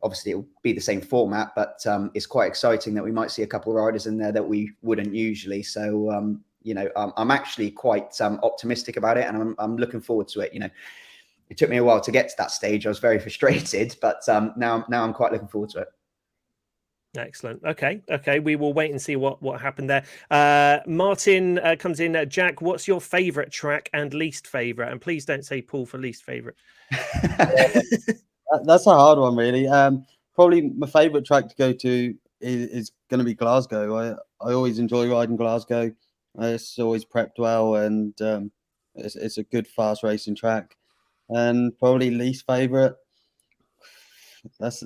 obviously it'll be the same format, but it's quite exciting that we might see a couple of riders in there that we wouldn't usually. So, I'm actually quite optimistic about it, and I'm looking forward to it. It took me a while to get to that stage. I was very frustrated, but now I'm quite looking forward to it. Excellent. Okay. We will wait and see what happened there. Martin comes in. Jack, what's your favourite track and least favourite? And please don't say Poole for least favourite. That's a hard one, really. Probably my favourite track to go to is going to be Glasgow. I always enjoy riding Glasgow. It's always prepped well, and it's a good fast racing track. And probably least favourite. It's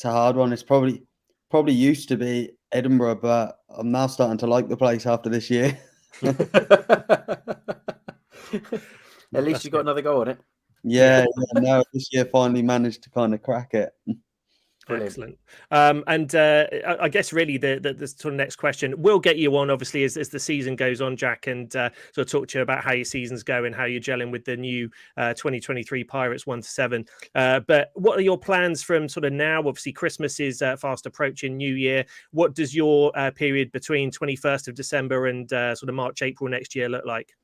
a hard one. It's probably used to be Edinburgh, but I'm now starting to like the place after this year. At least you got another go on it. Yeah, no, this year finally managed to kind of crack it. Brilliant. Excellent. I guess really the sort of next question, we'll get you on obviously as the season goes on, Jack, and sort of talk to you about how your season's going, how you're gelling with the new 2023 Pirates 1-7. But what are your plans from sort of now? Obviously, Christmas is fast approaching, New Year. What does your period between 21st of December and sort of March, April next year look like?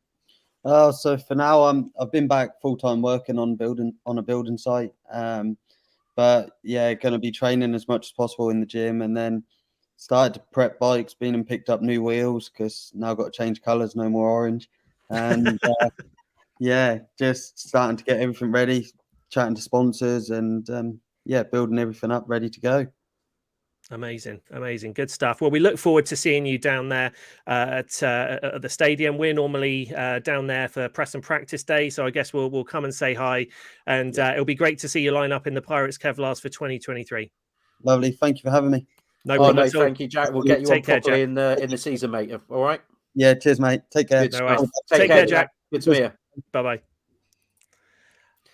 So for now, I've been back full time working on a building site. But yeah, going to be training as much as possible in the gym, and then started to prep bikes, been and picked up new wheels because now I've got to change colours, no more orange. And just starting to get everything ready, chatting to sponsors, and building everything up, ready to go. Amazing. Good stuff. Well, we look forward to seeing you down there at the stadium. We're normally down there for press and practice day, so I guess we'll come and say hi, and it'll be great to see you line up in the Pirates Kevlars for 2023. Lovely. Thank you for having me. No problem. Thank you, Jack. We'll get you on properly in the season, mate. All right. Yeah. Cheers, mate. Take care. Take care, Jack. Good to meet you. Bye-bye.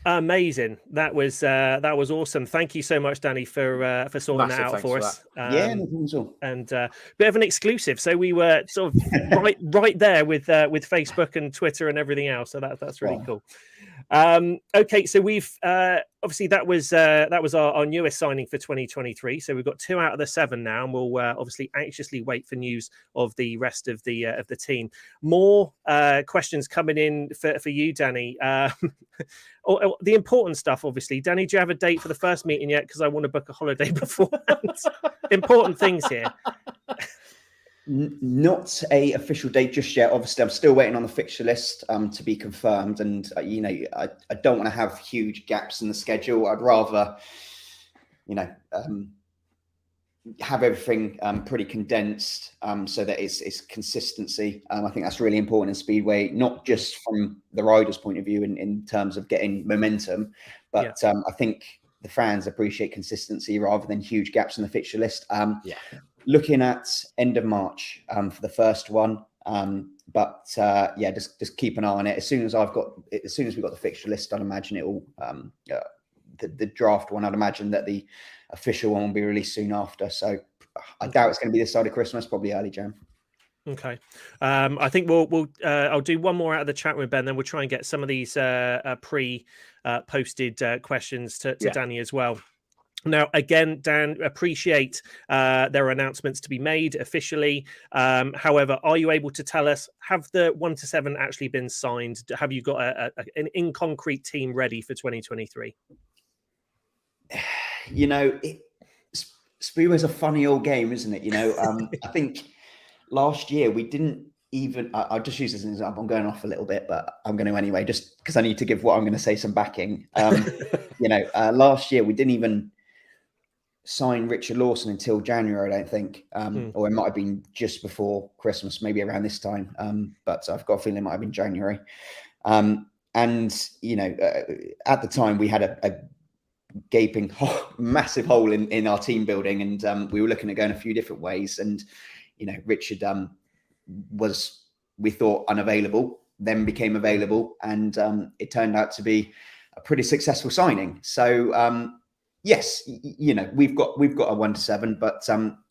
Amazing. That was awesome. Thank you so much, Danny, for sorting that out for us. No problem at all. And bit of an exclusive. So we were sort of right there with Facebook and Twitter and everything else. So that's really cool. Okay, so we've obviously that was our newest signing for 2023. So we've got 2 out of the 7 now, and we'll obviously anxiously wait for news of the rest of the team. More questions coming in for you, Danny. The important stuff, obviously. Danny, do you have a date for the first meeting yet? Because I want to book a holiday beforehand. Important things here. Not a official date just yet. Obviously, I'm still waiting on the fixture list to be confirmed, and I don't want to have huge gaps in the schedule. I'd rather, have everything pretty condensed so that it's consistency. I think that's really important in Speedway, not just from the rider's point of view in terms of getting momentum, but I think the fans appreciate consistency rather than huge gaps in the fixture list. Looking at end of March for the first one, just keep an eye on it. As soon as we've got the fixture list, I'd imagine it will. the draft one. I'd imagine that the official one will be released soon after. So I doubt it's going to be this side of Christmas, probably early Jan. Okay. I think we'll I'll do one more out of the chat room, Ben, then we'll try and get some of these posted questions to Danny as well. Now, again, Dan, appreciate there are announcements to be made officially. However, are you able to tell us, have the 1 to 7 actually been signed? Have you got an in concrete team ready for 2023? You know, Speedway's a funny old game, isn't it? You know, I think last year we didn't even, I'll just use this as an example. I'm going off a little bit, but I'm going to anyway, just because I need to give what I'm going to say some backing. You know, last year we didn't even sign Richard Lawson until January, I don't think, or it might have been just before Christmas, maybe around this time. But I've got a feeling it might have been January. And, you know, at the time we had a gaping massive hole in our team building, and we were looking at going a few different ways. And, you know, Richard was, we thought, unavailable, then became available, and it turned out to be a pretty successful signing. So, yes, you know, we've got a 1 to 7, but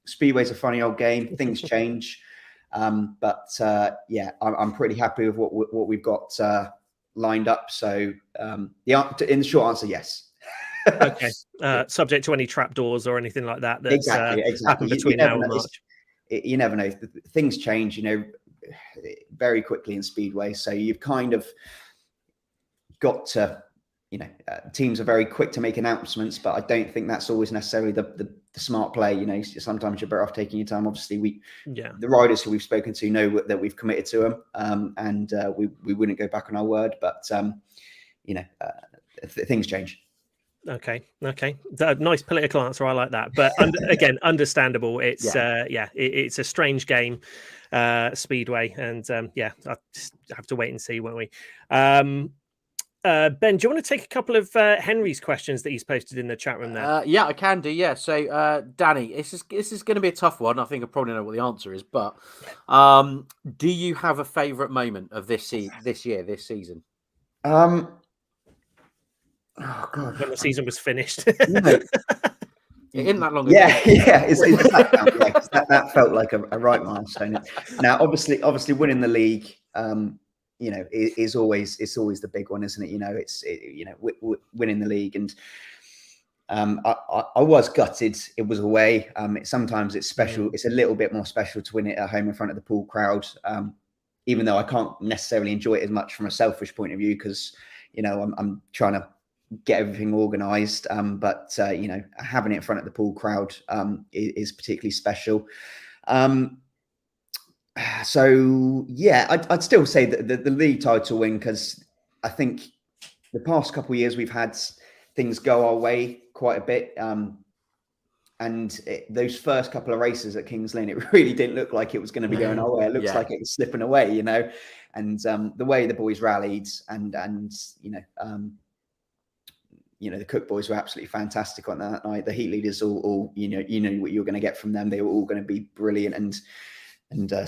Speedway's a funny old game. Things change, but yeah, I'm pretty happy with what we've got lined up. So in the short answer, yes. Okay. Subject to any trapdoors or anything like that. That's exactly. happened between now and March. You never know. Things change, you know, very quickly in Speedway. So you've kind of got to, you know, teams are very quick to make announcements, but I don't think that's always necessarily the smart play. You know, sometimes you're better off taking your time. Obviously, the riders who we've spoken to know that we've committed to them, and we wouldn't go back on our word. But you know, things change. Okay. Nice political answer. I like that. But again, understandable. It's it's a strange game, Speedway, and I just have to wait and see, won't we? Ben, do you want to take a couple of Henry's questions that he's posted in the chat room there? Yeah, I can do. Yeah. So, Danny, this is going to be a tough one. I think I probably know what the answer is, but do you have a favourite moment of this season? Oh God! When the season was finished. No. It isn't that long ago. Yeah. That felt like a right milestone. Now, obviously, winning the league, you know, it's always the big one, isn't it? You know, winning the league, and I was gutted. It was away. Sometimes it's special. It's a little bit more special to win it at home in front of the Poole crowd, even though I can't necessarily enjoy it as much from a selfish point of view, because, you know, I'm trying to get everything organized, but you know, having it in front of the Poole crowd is particularly special. So yeah, I'd still say that the league title win, because I think the past couple of years we've had things go our way quite a bit, and those first couple of races at Kings Lynn, it really didn't look like it was going to be going our way. It looks like it was slipping away, you know. And the way the boys rallied, and you know, the Cook boys were absolutely fantastic on that night. The heat leaders all you know what you're going to get from them. They were all going to be brilliant and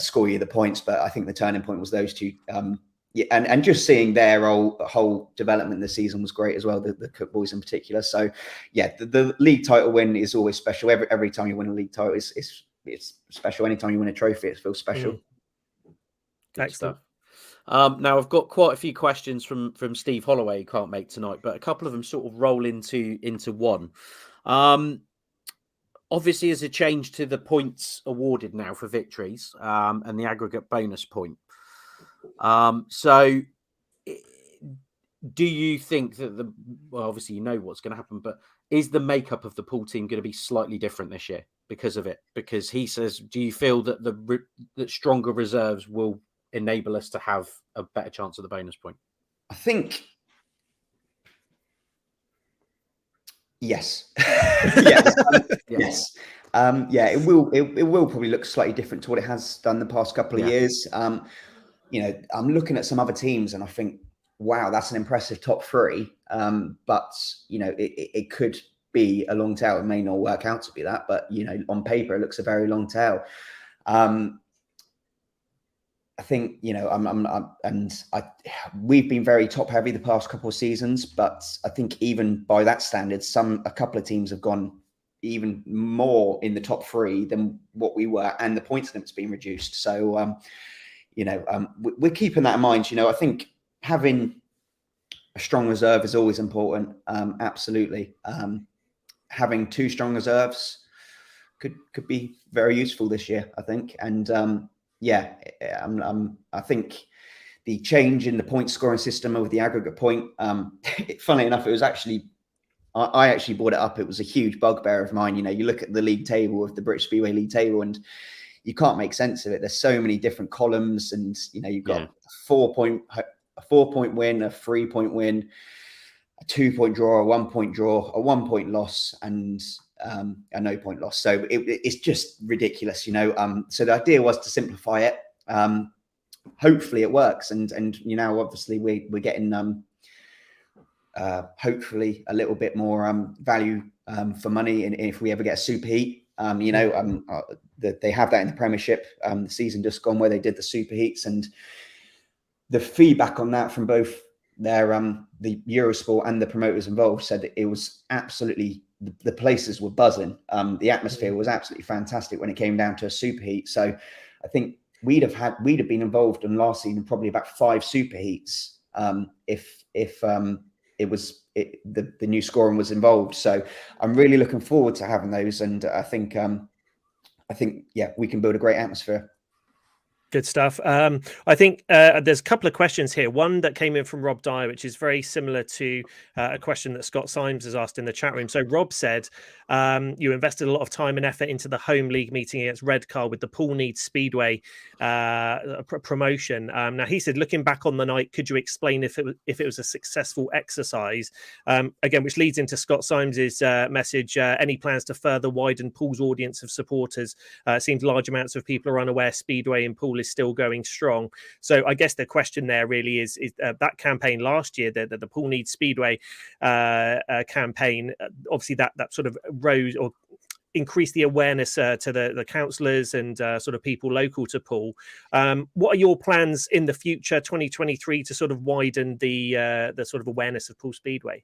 score you the points. But I think the turning point was those two. And just seeing their whole development this season was great as well. The Cook boys in particular. So yeah, the league title win is always special. Every time you win a league title, it's special. Anytime you win a trophy, it feels special. Excellent. Now I've got quite a few questions from Steve Holloway, who can't make tonight, but a couple of them sort of roll into one. Obviously, as a change to the points awarded now for victories, and the aggregate bonus point. So do you think that obviously you know what's going to happen, but is the makeup of the Poole team going to be slightly different this year because of it? Because he says, do you feel that that stronger reserves will enable us to have a better chance of the bonus point? I think yes. Yes. Yeah, it will probably look slightly different to what it has done the past couple of years. You know, I'm looking at some other teams and I think, wow, that's an impressive top three. But you know, it could be a long tail. It may not work out to be that, but you know, on paper it looks a very long tail. I think, we've been very top heavy the past couple of seasons, but I think even by that standard, a couple of teams have gone even more in the top three than what we were, and the points limit's been reduced. So, we're keeping that in mind. I think having a strong reserve is always important. Absolutely. Having 2 strong reserves could be very useful this year, I think. And I think the change in the point scoring system over the aggregate point, funnily enough, it was actually, I actually brought it up. It was a huge bugbear of mine. You look at the league table of the British Speedway League table, and you can't make sense of it. There's so many different columns, and you've got a 4-point win, a 3-point win, a 2-point draw, a 1-point draw, a 1-point loss, and a no-point loss. So it's just ridiculous, So the idea was to simplify it. Hopefully it works, and obviously we're getting hopefully a little bit more value for money, and if we ever get a superheat, they have that in the Premiership. The season just gone where they did the superheats, and the feedback on that from both their the Eurosport and the promoters involved said that it was absolutely, the places were buzzing. The atmosphere was absolutely fantastic when it came down to a superheat. So I think we'd have been involved in last season probably about 5 superheats if the new scoring was involved. So I'm really looking forward to having those, and I think we can build a great atmosphere. Good stuff. I think there's a couple of questions here. One that came in from Rob Dyer, which is very similar to a question that Scott Symes has asked in the chat room. So Rob said, you invested a lot of time and effort into the home league meeting against Redcar with the Poole Speedway promotion. Now, he said, looking back on the night, could you explain if it was a successful exercise? Again, which leads into Scott Symes's message. Any plans to further widen Poole's audience of supporters? It seems large amounts of people are unaware Speedway in Poole is still going strong. So I guess the question there really is that campaign last year, the Poole Speedway campaign, obviously that sort of rose or increase the awareness to the councillors and sort of people local to Poole. What are your plans in the future, 2023, to sort of widen the sort of awareness of Poole Speedway?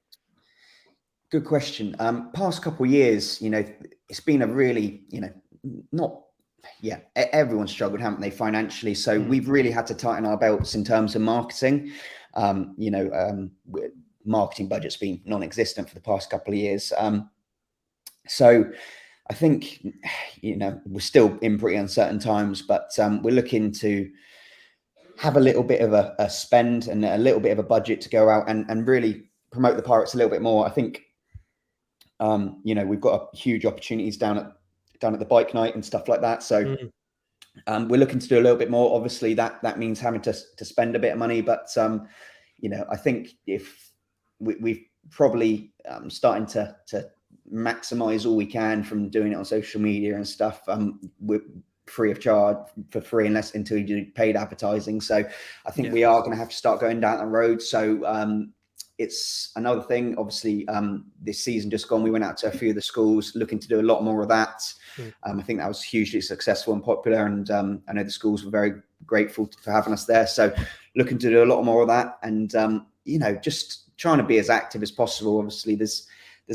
Good question. Past couple of years, it's been a really, everyone's struggled, haven't they, financially? So we've really had to tighten our belts in terms of marketing. Marketing budget's been non-existent for the past couple of years. So I think, we're still in pretty uncertain times, but we're looking to have a little bit of a spend and a little bit of a budget to go out and really promote the Pirates a little bit more. I think, we've got huge opportunities down at the bike night and stuff like that. So we're looking to do a little bit more. Obviously, that means having to spend a bit of money, but I think if we've probably starting to maximize all we can from doing it on social media and stuff. We're free of charge, for free until you do paid advertising. So I think we are going to have to start going down that road. So it's another thing. Obviously, this season just gone, we went out to a few of the schools looking to do a lot more of that. I think that was hugely successful and popular, and I know the schools were very grateful for having us there. So looking to do a lot more of that, and just trying to be as active as possible. Obviously, there's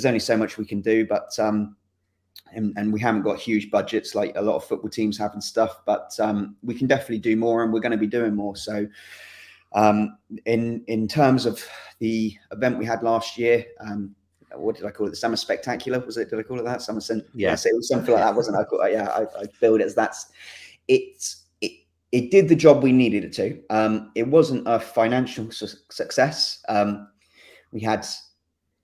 only so much we can do, but and we haven't got huge budgets like a lot of football teams have and stuff, but we can definitely do more, and we're going to be doing more. So in terms of the event we had last year, what did I call it? The Summer Spectacular, was it? Did I call it that? Summer, yeah, it was something like that, wasn't it? I billed it as that. It did the job we needed it to. It wasn't a financial success. We had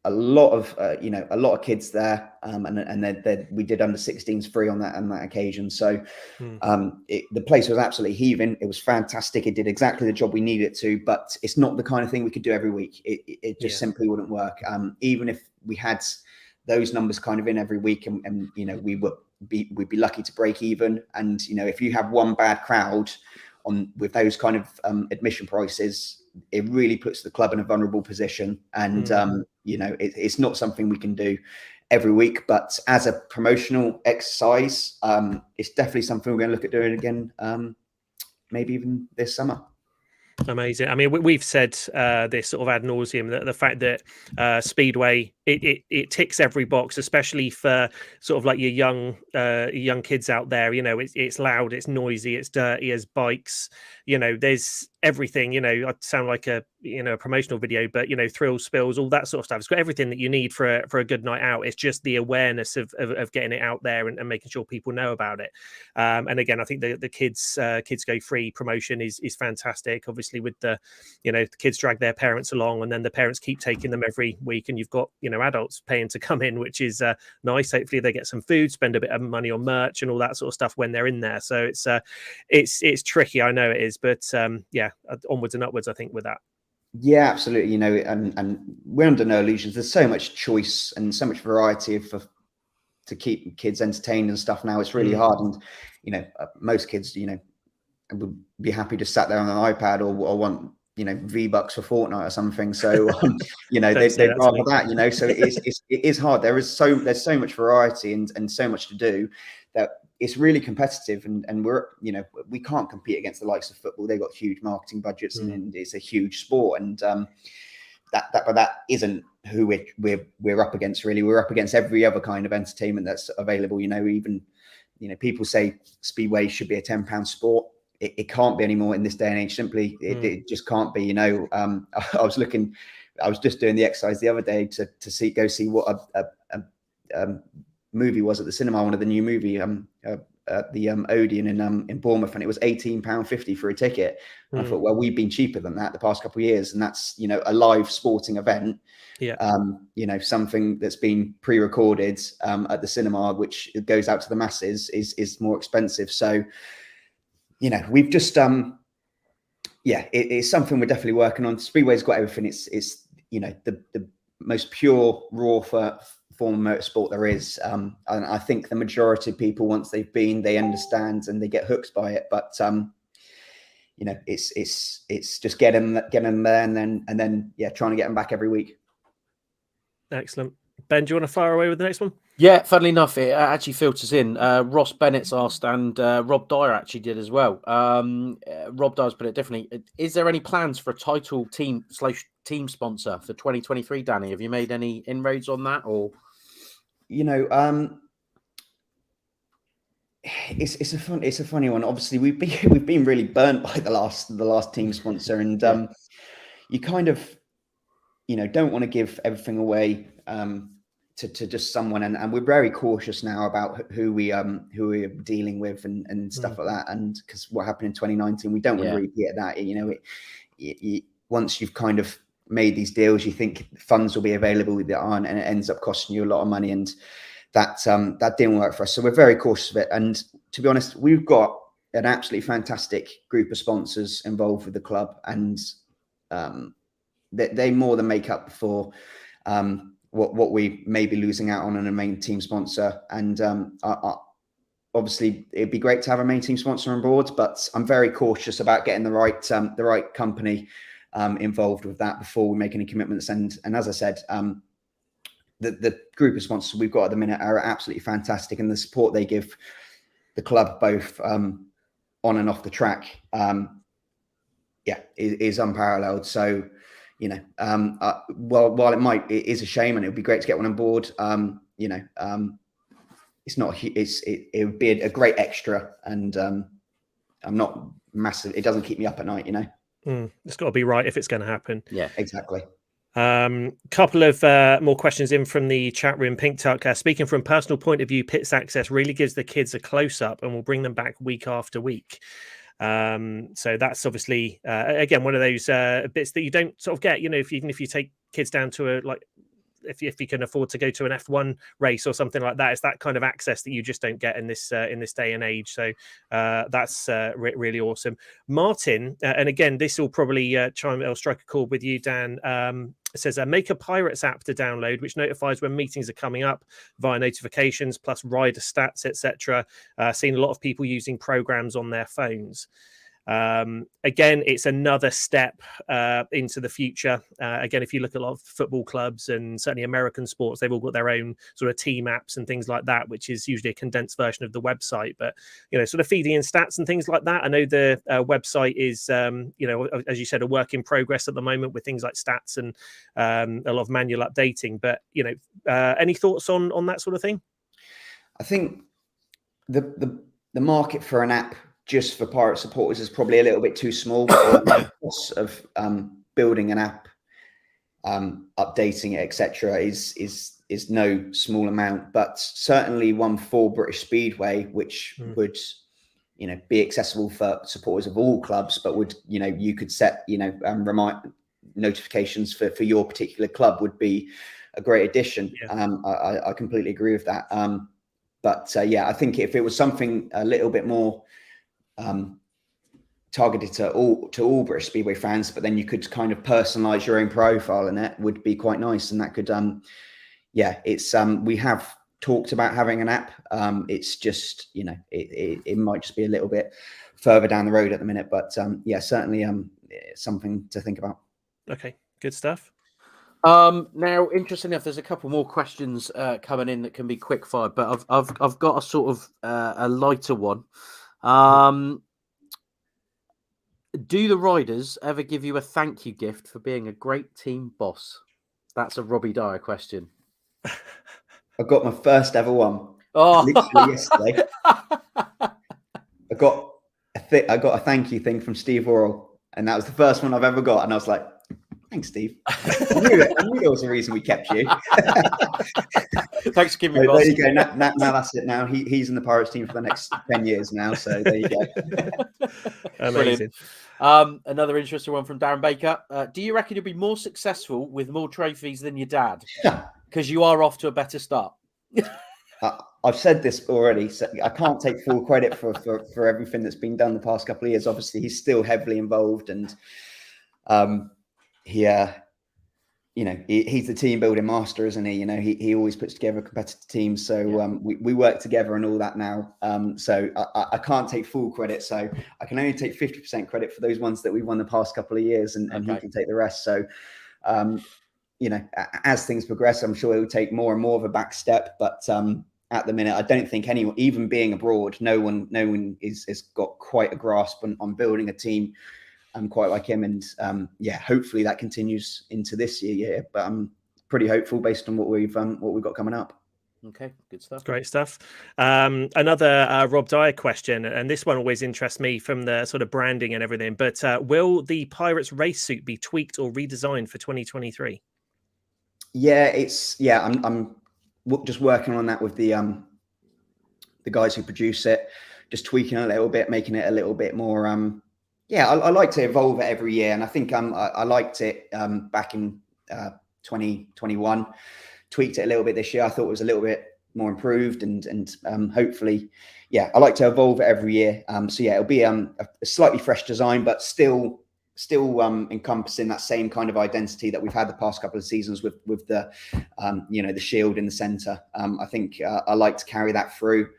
a lot of kids there, and we did under 16s free on that occasion. So the place was absolutely heaving. It was fantastic. It did exactly the job we needed it to, but it's not the kind of thing we could do every week. It just simply wouldn't work. Even if we had those numbers kind of in every week, and we'd be lucky to break even. And if you have one bad crowd with those kind of admission prices, it really puts the club in a vulnerable position. And it's not something we can do every week, but as a promotional exercise, it's definitely something we're going to look at doing again maybe even this summer. Amazing. I mean, we've said this sort of ad nauseum, that the fact that Speedway it ticks every box, especially for sort of like your young kids out there. You know, it's loud, it's noisy, it's dirty as bikes. You know, there's everything. You know, I sound like a promotional video, but thrills, spills, all that sort of stuff. It's got everything that you need for a good night out. It's just the awareness of getting it out there and making sure people know about it. And again, I think the kids go free promotion is fantastic. Obviously, with the kids drag their parents along, and then the parents keep taking them every week, and you've got adults paying to come in, which is nice. Hopefully, they get some food, spend a bit of money on merch and all that sort of stuff when they're in there. So it's tricky, I know it is, but onwards and upwards, I think, with that. Yeah, absolutely. And we're under no illusions. There's so much choice and so much variety to keep kids entertained and stuff now. It's really hard. And, most kids, would be happy to sat there on an iPad or want, V-Bucks for Fortnite or something. So, they'd rather that, so it is hard. There's so much variety and so much to do that it's really competitive, and we're, we can't compete against the likes of football. They've got huge marketing budgets and it's a huge sport. And but that isn't who we're up against, really. We're up against every other kind of entertainment that's available. Even people say Speedway should be a £10 sport. It can't be anymore in this day and age. Simply, it just can't be. I was just doing the exercise the other day to go see what a movie was at the cinema. One of the new movie, the Odeon in Bournemouth, and it was £18.50 for a ticket. And I thought, well, we've been cheaper than that the past couple of years, and that's a live sporting event. Yeah. Something that's been pre-recorded at the cinema, which goes out to the masses, is more expensive. So, we've just it's something we're definitely working on. Speedway's got everything. It's the most pure raw form of motorsport there is. And I think the majority of people, once they've been, they understand and they get hooked by it. But it's just getting them there and then trying to get them back every week. Excellent. Ben, do you want to fire away with the next one? Yeah, funnily enough, it actually filters in. Ross Bennett's asked, and Rob Dyer actually did as well. Rob Dyer's put it differently. Is there any plans for a title team sponsor for 2023, Danny? Have you made any inroads on that, or? It's a funny one. Obviously, we've been really burnt by the last team sponsor, and you kind of don't want to give everything away to just someone, and we're very cautious now about who we're dealing with and stuff like that. And because what happened in 2019, we don't want to repeat that. Once you've kind of made these deals, you think funds will be available that aren't, and it ends up costing you a lot of money, and that didn't work for us. So we're very cautious of it. And to be honest, we've got an absolutely fantastic group of sponsors involved with the club, and they more than make up for what we may be losing out on a main team sponsor. And obviously, it'd be great to have a main team sponsor on board, but I'm very cautious about getting the right company involved with that before we make any commitments. And as I said, the group of sponsors we've got at the minute are absolutely fantastic, and the support they give the club both on and off the track is unparalleled. So while it is a shame, and it would be great to get one on board, it's not, it would be a great extra, and I'm not massive, it doesn't keep me up at night. It's got to be right if it's going to happen. Yeah, exactly. Couple of more questions in from the chat room. Pink Tuck, speaking from personal point of view, pits access really gives the kids a close up and will bring them back week after week. So that's obviously again one of those bits that you don't sort of get, even if you take kids down to if you can afford to go to an F1 race or something like that, it's that kind of access that you just don't get in this day and age. So that's really awesome. Martin, and again, this will probably strike a chord with you, Dan. It says, make a Pirates app to download, which notifies when meetings are coming up via notifications, plus rider stats, etc. Seen a lot of people using programs on their phones. Again, it's another step into the future. Again, if you look at a lot of football clubs and certainly American sports, they've all got their own sort of team apps and things like that, which is usually a condensed version of the website. But, sort of feeding in stats and things like that. I know the website is, as you said, a work in progress at the moment with things like stats and a lot of manual updating. But, any thoughts on that sort of thing? I think the market for an app just for Pirate supporters is probably a little bit too small. The cost of building an app, updating it, etc., is no small amount. But certainly one for British Speedway, which would be accessible for supporters of all clubs, but would you could set remind notifications for your particular club would be a great addition. I completely agree with that. But I think if it was something a little bit more targeted to all British Speedway fans, but then you could kind of personalize your own profile, and that would be quite nice. And that could, it's we have talked about having an app. It's just it might just be a little bit further down the road at the minute, but certainly something to think about. Okay, good stuff. Now, interesting enough, there's a couple more questions coming in that can be quick fired, but I've got a sort of a lighter one. Do the riders ever give you a thank you gift for being a great team boss? That's a Robbie Dyer question. I got my first ever one. Oh, literally yesterday. I got a thank you thing from Steve Worrell, and that was the first one I've ever got. And I was like, "Thanks, Steve. I knew there was a reason we kept you." Thanks for giving me. There you go. Now that's it. Now he's in the Pirates team for the next 10 years now. So there you go. Amazing. Another interesting one from Darren Baker. Do you reckon you'll be more successful with more trophies than your dad? Because you are off to a better start. I've said this already, so I can't take full credit for everything that's been done the past couple of years. Obviously, he's still heavily involved, and he's the team building master, isn't he? He always puts together a competitive team. So we work together and all that now. So I can't take full credit. So I can only take 50% credit for those ones that we've won the past couple of years, and he can take the rest. So, as things progress, I'm sure it will take more and more of a back step. But at the minute, I don't think anyone, even being abroad, no one is got quite a grasp on building a team. Quite like him, and hopefully that continues into this year. But I'm pretty hopeful based on what we've got coming up. Okay, good stuff. Great stuff. Another Rob Dyer question, and this one always interests me from the sort of branding and everything. But will the Pirates race suit be tweaked or redesigned for 2023? I'm just working on that with the guys who produce it, just tweaking it a little bit, making it a little bit more. I like to evolve it every year, and I think I liked it back in 2021. Tweaked it a little bit this year. I thought it was a little bit more improved, and hopefully, I like to evolve it every year. It'll be a slightly fresh design, but still encompassing that same kind of identity that we've had the past couple of seasons with the the shield in the center. I think I like to carry that through,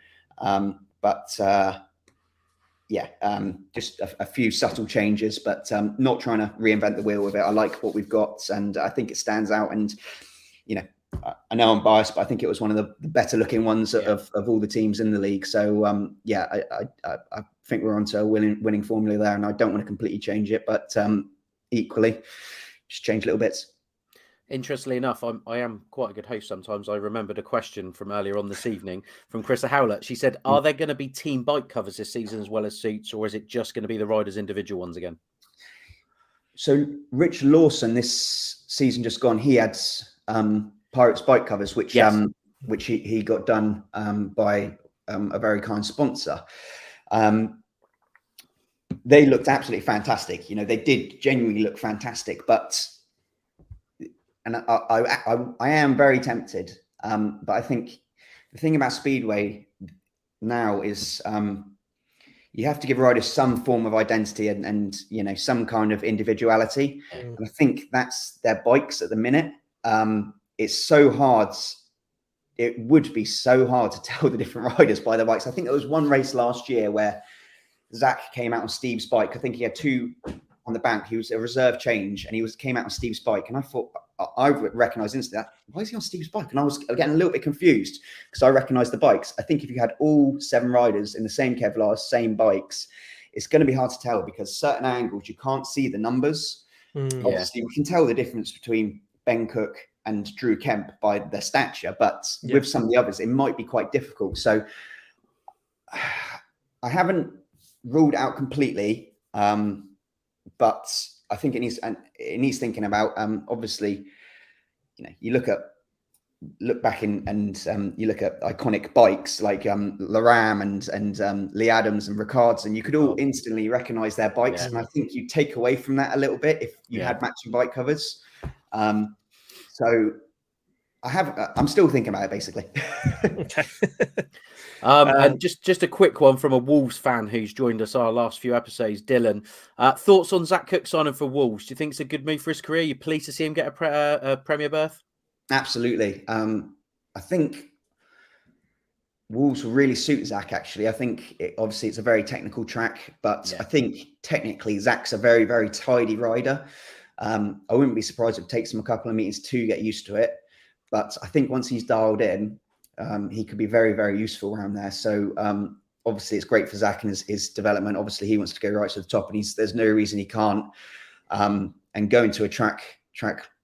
just a few subtle changes, but not trying to reinvent the wheel with it. I like what we've got, and I think it stands out. And I know I'm biased, but I think it was one of the better looking ones of all the teams in the league. So I think we're onto a winning formula there, and I don't want to completely change it, but equally just change little bits. Interestingly enough, I am quite a good host sometimes. I remembered a question from earlier on this evening from Chrissa Howlett. She said, are there going to be team bike covers this season as well as suits, or is it just going to be the riders' individual ones again? So Rich Lawson this season just gone, he had Pirates bike covers, which he got done by a very kind sponsor. They looked absolutely fantastic. They did genuinely look fantastic, but I am very tempted. But I think the thing about Speedway now is you have to give riders some form of identity and some kind of individuality. And I think that's their bikes at the minute. It's so hard. It would be so hard to tell the different riders by their bikes. I think there was one race last year where Zach came out on Steve's bike. I think he had 2 on the bank. He was a reserve change, and he came out on Steve's bike. And I thought, I recognised instantly that, why is he on Steve's bike? And I was getting a little bit confused because I recognised the bikes. I think if you had all 7 riders in the same Kevlar, same bikes, it's going to be hard to tell because certain angles you can't see the numbers. Obviously, we can tell the difference between Ben Cook and Drew Kemp by their stature, but with some of the others, it might be quite difficult. So I haven't ruled out completely, but I think it needs thinking about. Obviously, you look back and you look at iconic bikes like Laram and Lee Adams and Ricards, and you could all instantly recognize their bikes. And I think you take away from that a little bit if you had matching bike covers. So I'm still thinking about it, basically. Okay. And just a quick one from a Wolves fan who's joined us our last few episodes, Dylan. Thoughts on Zach Cook signing for Wolves? Do you think it's a good move for his career? Are you pleased to see him get a Premier berth? Absolutely. I think Wolves will really suit Zach, actually. I think obviously it's a very technical track, but I think technically Zach's a very, very tidy rider. I wouldn't be surprised if it takes him a couple of meetings to get used to it. But I think once he's dialed in, he could be very, very useful around there. So obviously it's great for Zach and his development. Obviously he wants to go right to the top, and there's no reason he can't. And going to a track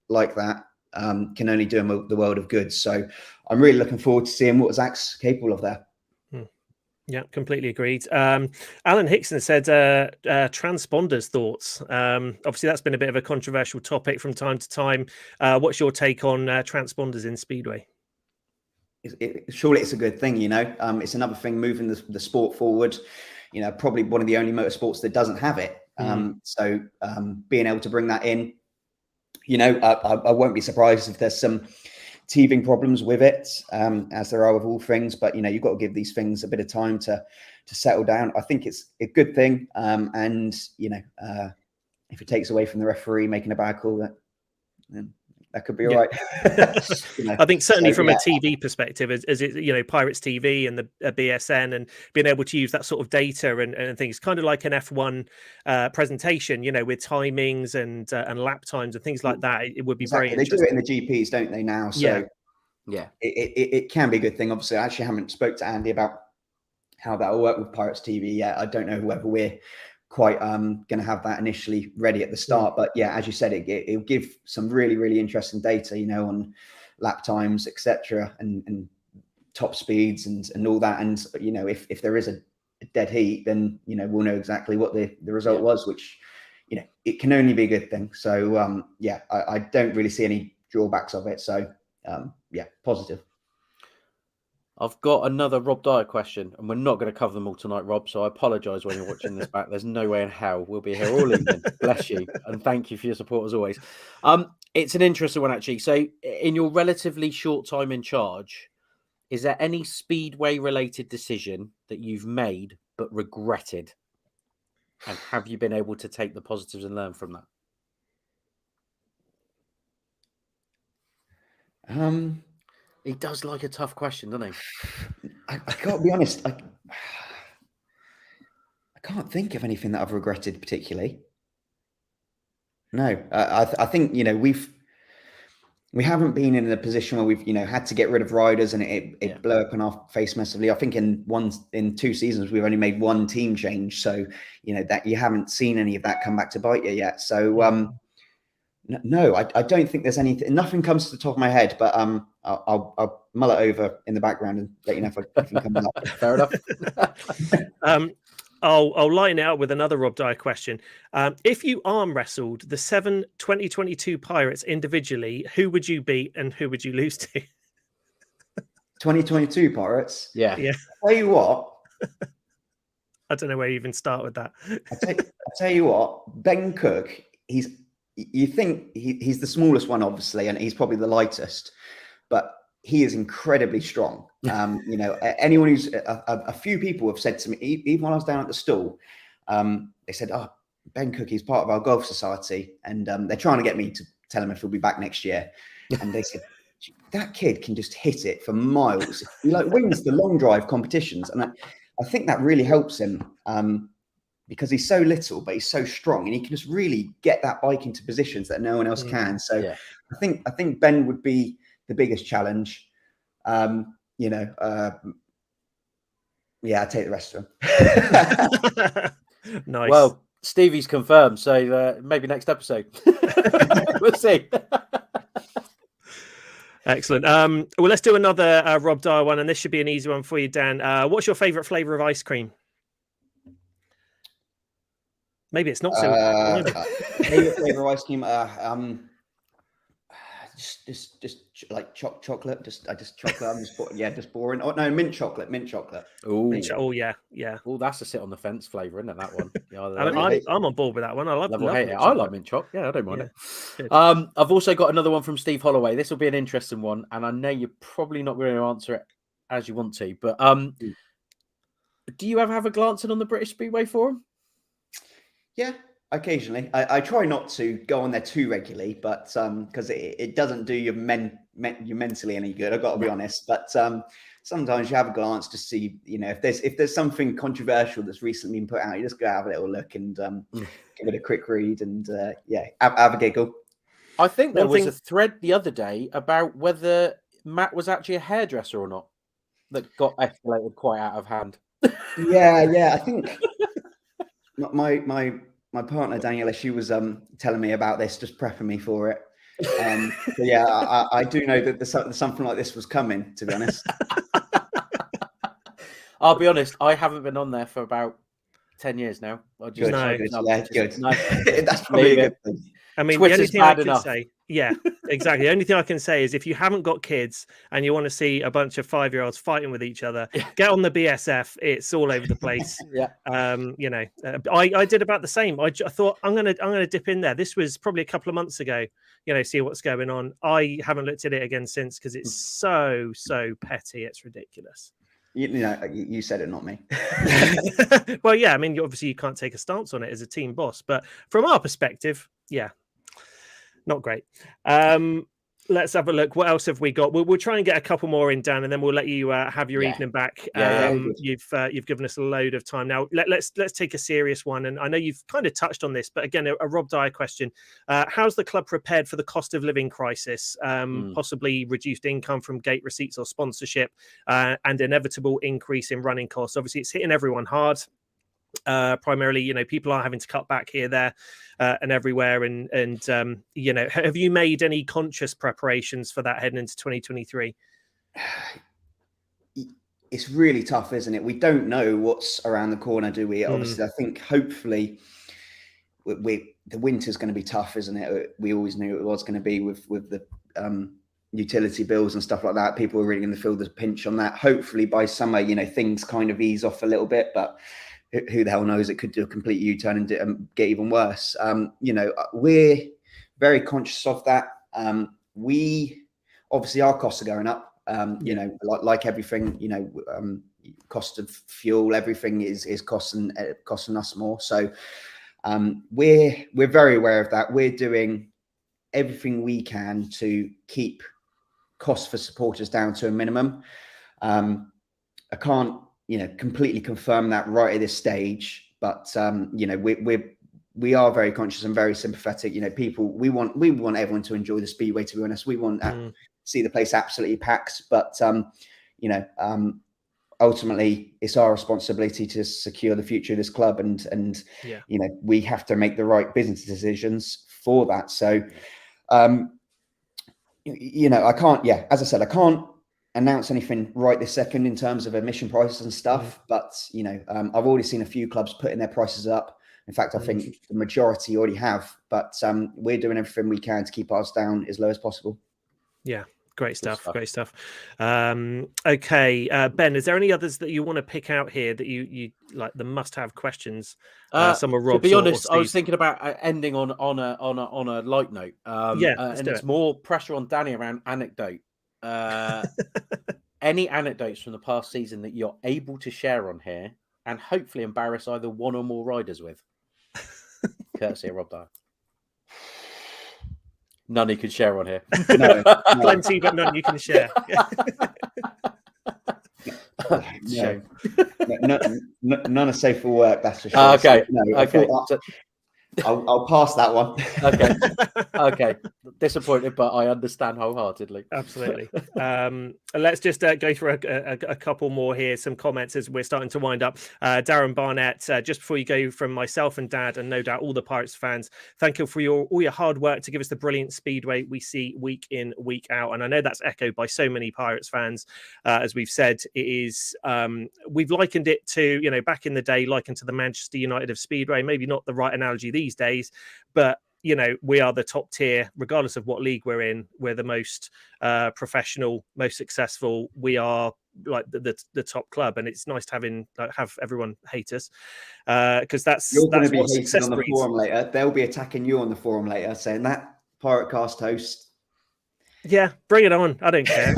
like that can only do him the world of good. So I'm really looking forward to seeing what Zach's capable of there. Yeah, completely agreed. Alan Hickson said transponders thoughts. Obviously, that's been a bit of a controversial topic from time to time. What's your take on transponders in Speedway? Surely it's a good thing, it's another thing moving the sport forward. Probably one of the only motorsports that doesn't have it. So being able to bring that in, I won't be surprised if there's some teething problems with it, as there are with all things. But you've got to give these things a bit of time to settle down. I think it's a good thing, and if it takes away from the referee making a bad call, that could be all right. I think certainly from a TV perspective, as it, Pirates TV and the BSN, and being able to use that sort of data and things, kind of like an F1 presentation, with timings and lap times and things like that. It would be very interesting. They do it in the GPs, don't they, now? So it can be a good thing. Obviously, I actually haven't spoke to Andy about how that will work with Pirates TV yet. I don't know whether we're quite going to have that initially ready at the start, but as you said, it'll give some really, really interesting data, on lap times, etc., and top speeds and all that. And if there is a dead heat, then we'll know exactly what the result was, which it can only be a good thing. So I don't really see any drawbacks of it. So positive. I've got another Rob Dyer question, and we're not going to cover them all tonight, Rob, so I apologise when you're watching this back. There's no way in hell we'll be here all evening. Bless you, and thank you for your support as always. It's an interesting one, actually. So in your relatively short time in charge, is there any Speedway-related decision that you've made but regretted? And have you been able to take the positives and learn from that? He does like a tough question, doesn't he? I can't be honest. I can't think of anything that I've regretted particularly. No, I think we haven't been in a position where we've had to get rid of riders and it blew up in our face massively. I think in 2 seasons we've only made 1 team change, so that you haven't seen any of that come back to bite you yet. So no, I don't think there's anything. Nothing comes to the top of my head, but I'll mull it over in the background and let you know if I can come up. Fair enough. I'll line it out with another Rob Dyer question. If you arm wrestled the 7 2022 Pirates individually, who would you beat and who would you lose to? 2022 Pirates? Yeah. I'll tell you what. I don't know where you even start with that. I'll tell you what. Ben Cook, you think he's the smallest one, obviously, and he's probably the lightest, but he is incredibly strong. Anyone who's a few people have said to me, even when I was down at the stall, they said, "Oh, Ben Cook, he's part of our golf society," and they're trying to get me to tell him if he'll be back next year. And they said, "That kid can just hit it for miles. He wins the long drive competitions," and I think that really helps him. because he's so little, but he's so strong, and he can just really get that bike into positions that no one else can. So yeah. I think Ben would be the biggest challenge. Yeah, I'd take the rest of them. Nice. Well, Stevie's confirmed, so maybe next episode. We'll see. Excellent. Well, let's do another Rob Dyer one, and this should be an easy one for you, Dan. What's your favourite flavour of ice cream? Maybe it's not so. Favorite flavor of ice cream? Just like chocolate. Just chocolate. I'm just boring. Oh no, mint chocolate. Ooh. Oh yeah. Oh, that's a sit on the fence flavour, isn't it? That one. I'm on board with that one. I love hate it. I like mint chocolate. Yeah, I don't mind Good. it. I've also got another one from Steve Holloway. This will be an interesting one, and I know you're probably not going to answer it as you want to, but do you ever have a glance in on the British Speedway forum? Yeah, occasionally. I try not to go on there too regularly, but because it doesn't do you mentally any good. I've got to be honest. But sometimes you have a glance to see, if there's something controversial that's recently been put out, you just go have a little look and give it a quick read and have a giggle. I think there was a thread the other day about whether Matt was actually a hairdresser or not that got escalated quite out of hand. Yeah. I think my partner Daniela, she was telling me about this, just prepping me for it. So yeah, I do know that there's something like this was coming, to be honest. I'll be honest, I haven't been on there for about 10 years now. Good. That's probably a good thing. I mean, Twitter's the only thing bad enough. Yeah, exactly. The only thing I can say is if you haven't got kids and you want to see a bunch of 5-year-olds fighting with each other, get on the BSF. It's all over the place. Yeah. I did about the same. I thought I'm gonna dip in there. This was probably a couple of months ago. See what's going on. I haven't looked at it again since because it's so petty. It's ridiculous. You said it, not me. Well, yeah. I mean, obviously you can't take a stance on it as a team boss, but from our perspective, yeah. Not great. Let's have a look. What else have we got? We'll try and get a couple more in, Dan, and then we'll let you have your evening back. You've given us a load of time now. Let's take a serious one. And I know you've kind of touched on this, but again, a Rob Dyer question: how's the club prepared for the cost of living crisis? Possibly reduced income from gate receipts or sponsorship, and inevitable increase in running costs. Obviously, it's hitting everyone hard. Primarily, people are having to cut back here, there, and everywhere. And have you made any conscious preparations for that heading into 2023? It's really tough, isn't it? We don't know what's around the corner, do we? Obviously, I think hopefully the winter's going to be tough, isn't it? We always knew it was going to be with the utility bills and stuff like that. People are really going to feel the pinch on that. Hopefully by summer, things kind of ease off a little bit, but who the hell knows? It could do a complete U-turn and get even worse. We're very conscious of that. We obviously our costs are going up. Like everything. Cost of fuel, everything is costing us more. So we're very aware of that. We're doing everything we can to keep costs for supporters down to a minimum. I can't completely confirm that right at this stage, but we are very conscious and very sympathetic. We want everyone to enjoy the Speedway, to be honest. We want to see the place absolutely packed, but ultimately it's our responsibility to secure the future of this club, and we have to make the right business decisions for that. So I can't, as I said, I can't announce anything right this second in terms of admission prices and stuff, but I've already seen a few clubs putting their prices up. In fact, I think the majority already have, but we're doing everything we can to keep ours down as low as possible. Yeah, great stuff. Great stuff. Okay, Ben, is there any others that you want to pick out here that you like, the must-have questions? Some of Rob's. To be honest, I was thinking about ending on a light note. And it's more pressure on Danny around anecdote. Any anecdotes from the past season that you're able to share on here and hopefully embarrass either one or more riders with? Courtesy of Rob Dyer. None you can share on here. No. Plenty, but none you can share. Shame. None are safe for work, that's for sure. Okay. So, no, Okay. I'll pass that one. Okay. Okay. Disappointed, but I understand wholeheartedly. Absolutely. Let's just go through a couple more here, some comments as we're starting to wind up. Darren Barnett, just before you go, from myself and Dad, and no doubt all the Pirates fans, thank you for all your hard work to give us the brilliant speedway we see week in, week out. And I know that's echoed by so many Pirates fans. As we've said, it is, we've likened it to, back in the day, likened to the Manchester United of Speedway. Maybe not the right analogy these days, but we are the top tier, regardless of what league we're in. We're the most professional, most successful. We are like the top club, and it's nice to have everyone hate us, because You're going to be what hated success on the breeds. forum later. They'll be attacking you on the forum later, saying that PirateCast host. Yeah, bring it on. I don't care.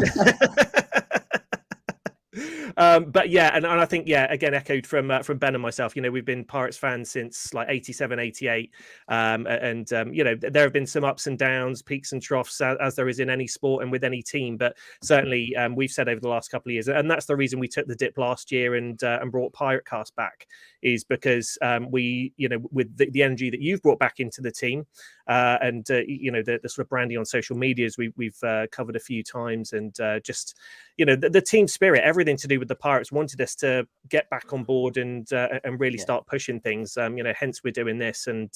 But yeah, and I think, again, echoed from Ben and myself, we've been Pirates fans since like 87, 88. And there have been some ups and downs, peaks and troughs, as there is in any sport and with any team. But certainly we've said over the last couple of years, and that's the reason we took the dip last year and brought PirateCast back, is because we, with the energy that you've brought back into the team, and the sort of branding on social medias we've covered a few times, and just the team spirit, everything to do with the Pirates, wanted us to get back on board and really start pushing things. Hence we're doing this, and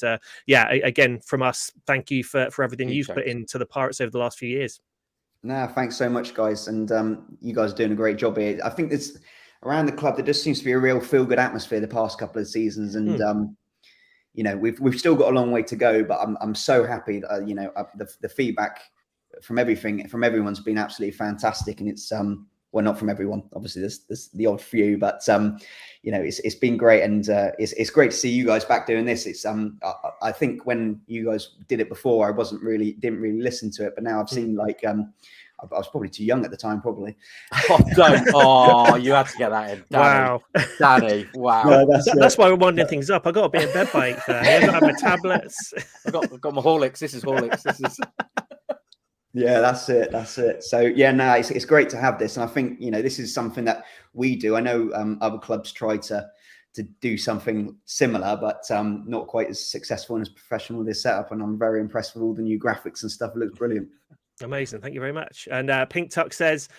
again, from us, thank you for everything you've put into the Pirates over the last few years. Thanks so much, guys, and you guys are doing a great job here. I think it's around the club, there just seems to be a real feel-good atmosphere the past couple of seasons, and we've still got a long way to go, but I'm so happy that the feedback from everyone's been absolutely fantastic, and it's well, not from everyone, obviously there's the odd few, but it's been great, and it's great to see you guys back doing this. It's I think when you guys did it before, I didn't really listen to it, but now I've seen I was probably too young at the time, probably. Oh, you had to get that in. Wow. Danny, wow. No, that's why we're winding things up. I got to be in bed by 8:30. I've got to have my tablets. I've got my Horlicks. This is Horlicks. This is. Yeah, that's it. So yeah, it's great to have this, and I think this is something that we do. I know other clubs try to do something similar, but not quite as successful and as professional as this setup. And I'm very impressed with all the new graphics and stuff. It looks brilliant. Amazing. Thank you very much. And Pink Tuck says,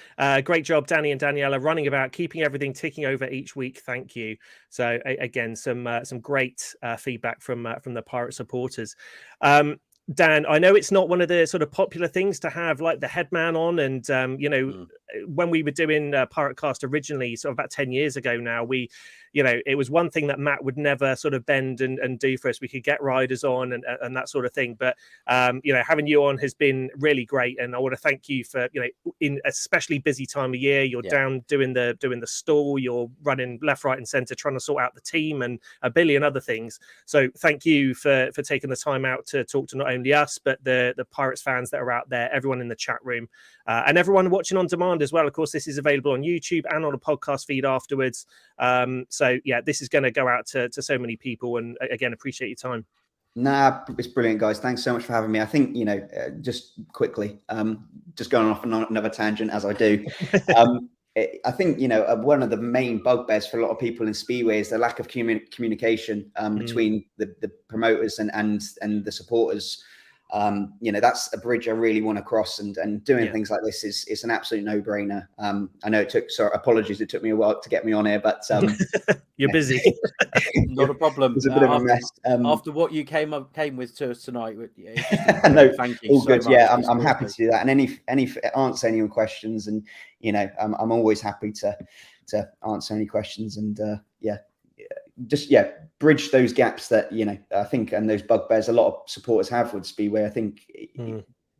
great job, Danny and Daniela, running about, keeping everything ticking over each week. Thank you. So again, some great feedback from the Pirate supporters. Dan, I know it's not one of the sort of popular things to have like the headman on, and when we were doing PirateCast originally, sort of about 10 years ago now, it was one thing that Matt would never sort of bend and do for us. We could get riders on and that sort of thing, but having you on has been really great, and I want to thank you for in especially busy time of year, you're down doing the stall, you're running left, right, and centre, trying to sort out the team and a billion other things. So thank you for taking the time out to talk to not only us but the Pirates fans that are out there, everyone in the chat room, and everyone watching on demand as well. Of course, this is available on YouTube and on a podcast feed afterwards. So yeah, this is going to go out to so many people, and again, appreciate your time. It's brilliant, guys. Thanks so much for having me. I think just quickly, just going off on another tangent as I do. I think one of the main bugbears for a lot of people in Speedway is the lack of communication between the promoters and the supporters. That's a bridge I really want to cross, and doing things like this is an absolute no-brainer. I know apologies, it took me a while to get me on here, but you're busy. Not a problem. It's a bit of a mess. After what you came with to us tonight, no, thank you all so good. much. Yeah, I'm happy to do that, and any answer any questions, and I'm always happy to answer any questions, and bridge those gaps that I think, and those bugbears a lot of supporters have with Speedway. I think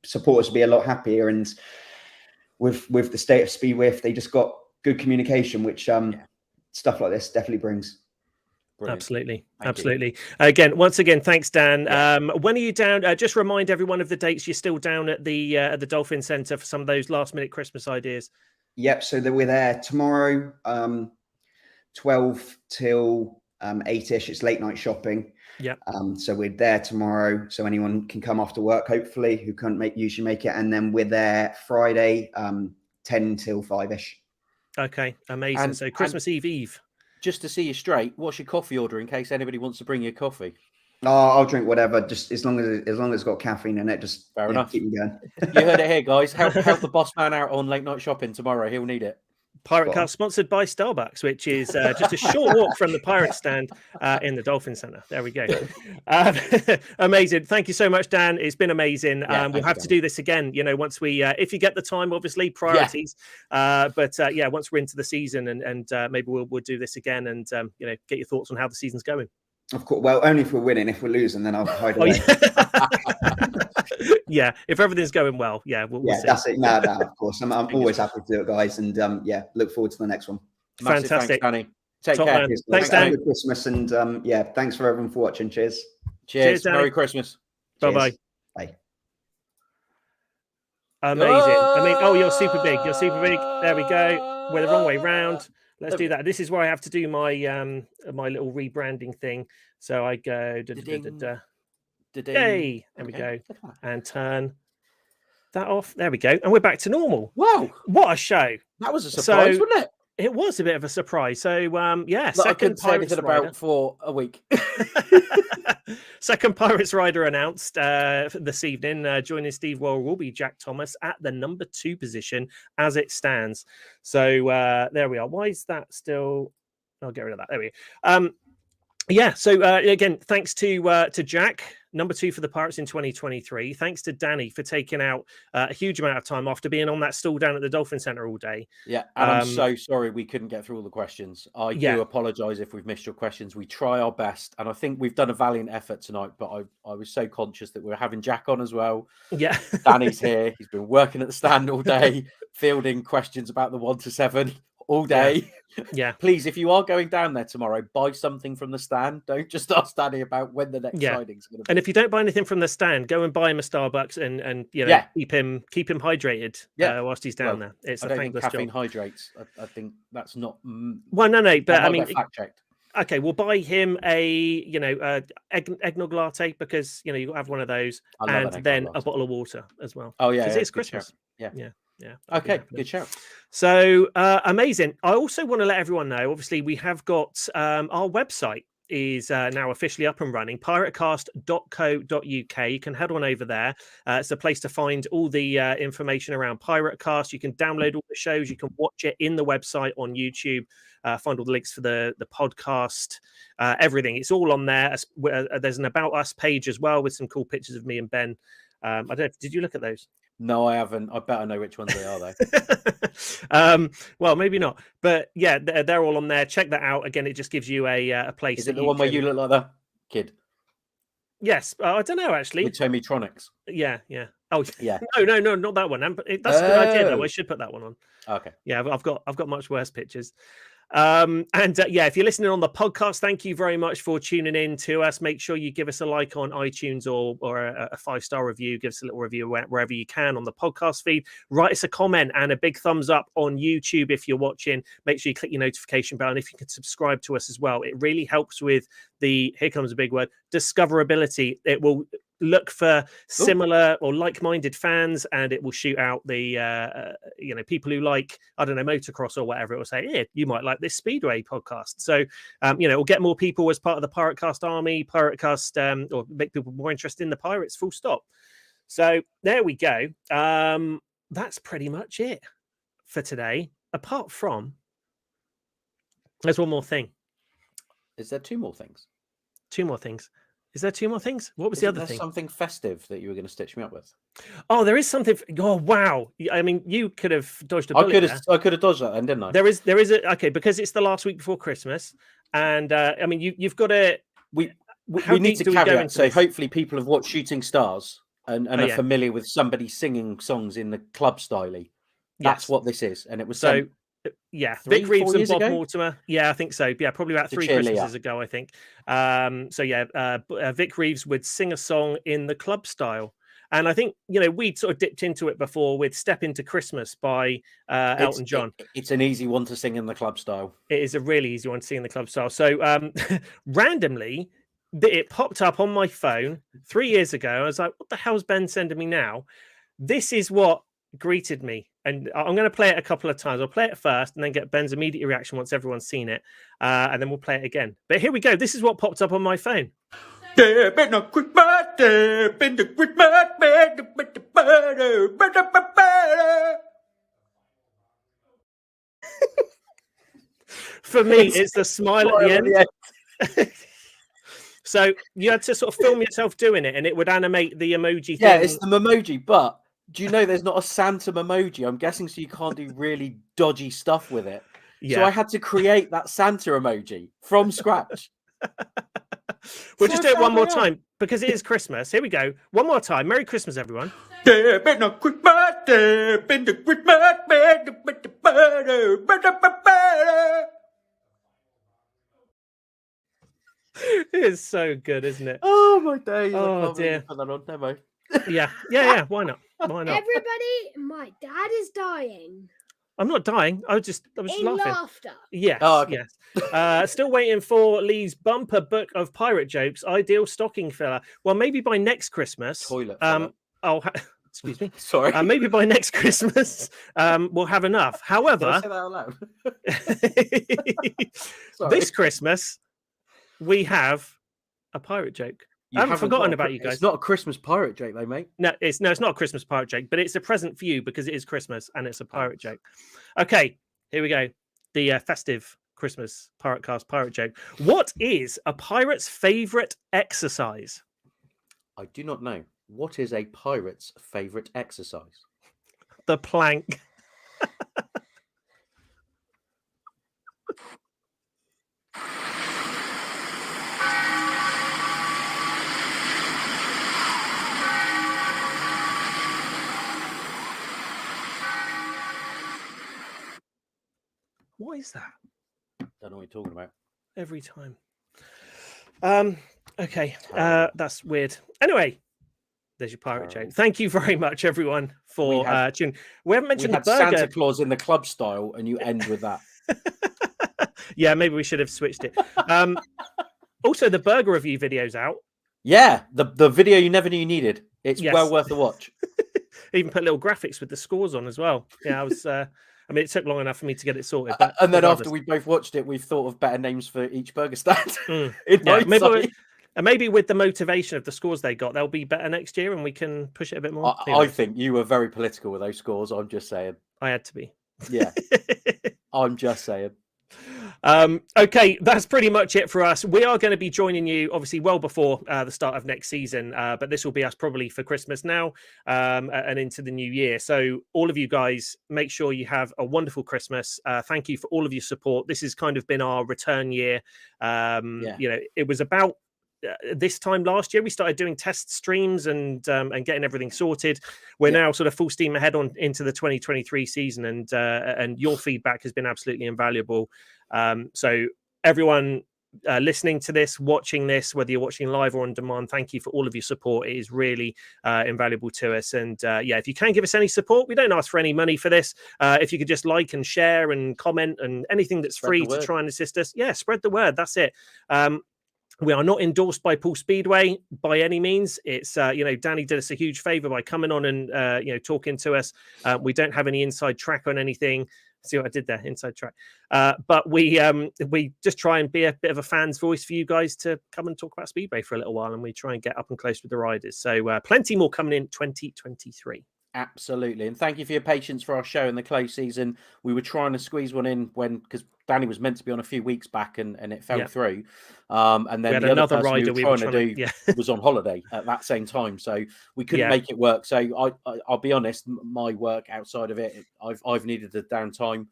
supporters would be a lot happier, and with the state of Speedway, if they just got good communication, which stuff like this definitely brings. Brilliant. Absolutely. Once again, thanks, Dan. When are you down? Just remind everyone of the dates. You're still down at the Dolphin Centre for some of those last minute Christmas ideas. Yep. So we're there tomorrow, 12 till 8ish. It's late night shopping. Yeah. So we're there tomorrow, so anyone can come after work, hopefully, who can't usually make it, and then we're there Friday, 10 till 5ish. Okay, amazing. And- So Christmas Eve. Just to see you straight, what's your coffee order in case anybody wants to bring you coffee? Oh, I'll drink whatever, just as long as it's got caffeine in it. Just Fair enough. keep me going. You heard it here, guys. Help the boss man out on late night shopping tomorrow. He'll need it. PirateCast sponsored by Starbucks, which is just a short walk from the Pirate stand in the Dolphin Centre. There we go. Amazing. Thank you so much, Dan. It's been amazing. We'll have to do this again, once we, if you get the time, obviously, priorities. But once we're into the season and maybe we'll do this again and, get your thoughts on how the season's going. Of course. Well, only if we're winning. If we're losing, then I'll hide away. Yeah, if everything's going well, we'll see. That's it. No, of course. I'm always happy to do it, guys. And look forward to the next one. Massive Fantastic. Thanks, Danny. Take Top care. man. Thanks, Dan. Merry Christmas. And thanks for everyone for watching. Cheers. Cheers. Danny. Merry Christmas. Bye-bye. Cheers. Bye. Amazing. I mean, oh, you're super big. You're super big. There we go. We're the wrong way round. Let's do that. This is where I have to do my my little rebranding thing. So I go yay. There we go. And turn that off. There we go. And we're back to normal. Wow. What a show. That was a surprise, wasn't it? It was a bit of a surprise. So I second couldn't say Pirates anything rider. about for a week. Second Pirates rider announced this evening. Joining Steve Worrell will be Jack Thomas at the number 2 position as it stands. So there we are. Why is that still? I'll get rid of that. There we go. So again, thanks to Jack, number 2 for the Pirates in 2023. Thanks to Danny for taking out a huge amount of time after being on that stool down at the Dolphin Centre all day. Yeah, and I'm so sorry we couldn't get through all the questions. I do apologise if we've missed your questions. We try our best, and I think we've done a valiant effort tonight, but I was so conscious that we were having Jack on as well. Yeah. Danny's here. He's been working at the stand all day, fielding questions about the 1 to 7 all day. Yeah. Please, if you are going down there tomorrow, buy something from the stand. Don't just ask Danny about when the next siding's going to be. And if you don't buy anything from the stand, go and buy him a Starbucks and keep him hydrated whilst he's down there. It's I a don't think thankless caffeine job. hydrates. I think that's not. Well, no, but I mean, fact checked. Okay, we'll buy him a eggnog latte because you got to have one of those, and then a bottle of water as well. Oh yeah, because it's good Christmas. Shout. Yeah. Okay, good shout. So amazing. I also want to let everyone know, obviously, we have got our website is now officially up and running, piratecast.co.uk. You can head on over there. It's a place to find all the information around PirateCast. You can download all the shows. You can watch it in the website on YouTube. Find all the links for the podcast, everything. It's all on there. There's an About Us page as well with some cool pictures of me and Ben. I don't know. Did you look at those? No, I haven't. I better know which ones they are, though. Well, maybe not. But yeah, they're all on there. Check that out. Again, it just gives you a place. Is it the one where you look like the kid? Yes. I don't know, actually. With Tommytronics. Yeah. Oh, yeah. No, not that one. That's a good idea, though. I should put that one on. Okay. Yeah, I've got much worse pictures. If you're listening on the podcast, thank you very much for tuning in to us. Make sure you give us a like on iTunes or a 5-star review. Give us a little review wherever you can on the podcast feed. Write us a comment and a big thumbs up on YouTube if you're watching. Make sure you click your notification bell, and if you can subscribe to us as well, it really helps with the, here comes a big word, discoverability. It will look for similar or like-minded fans, and it will shoot out the people who like, I don't know, motocross or whatever. It will say, yeah, you might like this Speedway podcast. So it'll get more people as part of the PirateCast army, PirateCast, or make people more interested in the Pirates, full stop. So there we go. That's pretty much it for today, apart from there's one more thing. Is there 2 more things? 2 more things. Is there 2 more things? What was the other thing? Something festive that you were going to stitch me up with. Oh, there is something. Oh, wow. I mean, you could have dodged a bullet. I could have dodged that then, didn't I? There is okay, because it's the last week before Christmas, and I mean, you've got to. We need to caveat. So hopefully, people have watched Shooting Stars and are familiar with somebody singing songs in the club style. That's what this is, and it was so. Vic Reeves and Bob Mortimer. Yeah, I think so. Yeah, probably about 3 Christmases ago, I think. Vic Reeves would sing a song in the club style. And I think, we'd sort of dipped into it before with Step Into Christmas by Elton John. It's an easy one to sing in the club style. It is a really easy one to sing in the club style. So randomly, it popped up on my phone 3 years ago. I was like, what the hell's Ben sending me now? This is what greeted me And I'm going to play it a couple of times. I'll play it first and then get Ben's immediate reaction once everyone's seen it. And then we'll play it again. But here we go. This is what popped up on my phone. For me, it's the smile at the end. So you had to sort of film yourself doing it and it would animate the emoji thing. Yeah, it's the memoji, but do you know there's not a Santa emoji? I'm guessing so you can't do really dodgy stuff with it. Yeah. So I had to create that Santa emoji from scratch. We'll just do it one more time because it is Christmas. Here we go. One more time. Merry Christmas, everyone. It is so good, isn't it? Oh my days! Oh dear. Put that on demo. Yeah. Why not? Why not? Everybody, my dad is dying. I'm not dying. I was just In laughing. laughter. Yes. Oh, okay. Yes. Still waiting for Lee's bumper book of pirate jokes. Ideal stocking filler. Well, maybe by next Christmas. Toilet filler. Excuse me. Sorry. Maybe by next Christmas, we'll have enough. Did I However, say that out loud? this Christmas we have a pirate joke. I haven't forgotten about you guys. It's not a Christmas pirate joke, though, mate. No, it's not a Christmas pirate joke, but it's a present for you because it is Christmas and it's a pirate joke. Okay, here we go. The festive Christmas PirateCast pirate joke. What is a pirate's favorite exercise? I do not know. What is a pirate's favorite exercise? The plank. What is that? Don't know what you're talking about. Every time. Okay. That's weird. Anyway, there's your pirate joke. Thank you very much, everyone, for tuning. We haven't mentioned the burger. Santa Claus in the club style, and you end with that. Yeah, maybe we should have switched it. Also, the burger review video's out. Yeah, the video you never knew you needed. It's well worth the watch. Even put little graphics with the scores on as well. Yeah, I was. I mean, it took long enough for me to get it sorted. But and then after we both watched it, we've thought of better names for each burger stand. Maybe with the motivation of the scores they got, they'll be better next year and we can push it a bit more. I think you were very political with those scores. I'm just saying. I had to be. Yeah. I'm just saying. Okay, that's pretty much it for us. We are going to be joining you obviously well before the start of next season, but this will be us probably for Christmas now and into the new year. So all of you guys, make sure you have a wonderful Christmas. Thank you for all of your support. This has kind of been our return year. You know, it was about this time last year we started doing test streams and getting everything sorted. We're now sort of full steam ahead on into the 2023 season, and your feedback has been absolutely invaluable. So everyone listening to this, watching this, whether you're watching live or on demand, thank you for all of your support. It is really invaluable to us. And if you can give us any support, we don't ask for any money for this. If you could just like and share and comment and anything that's free to try and assist us, spread the word. That's it. We are not endorsed by Poole Speedway by any means. It's, Danny did us a huge favor by coming on and, talking to us. We don't have any inside track on anything. See what I did there? Inside track. But we just try and be a bit of a fan's voice for you guys to come and talk about Speedway for a little while. And we try and get up and close with the riders. So plenty more coming in 2023. Absolutely. And thank you for your patience for our show in the close season. We were trying to squeeze one in because Danny was meant to be on a few weeks back and it fell through. And then the other rider we were trying to do was on holiday at that same time. So we couldn't make it work. So I'll be honest, my work outside of it, I've needed the downtime.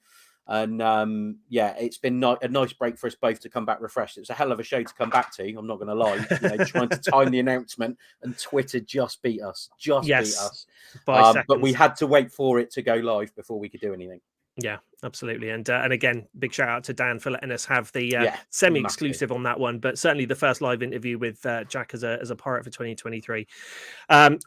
And it's been a nice break for us both to come back refreshed. It's a hell of a show to come back to. I'm not going to lie. Trying to time the announcement, and Twitter just beat us. Beat us by seconds. But we had to wait for it to go live before we could do anything. Yeah, absolutely. And again, big shout out to Dan for letting us have the semi-exclusive on that one, but certainly the first live interview with Jack as a pirate for 2023.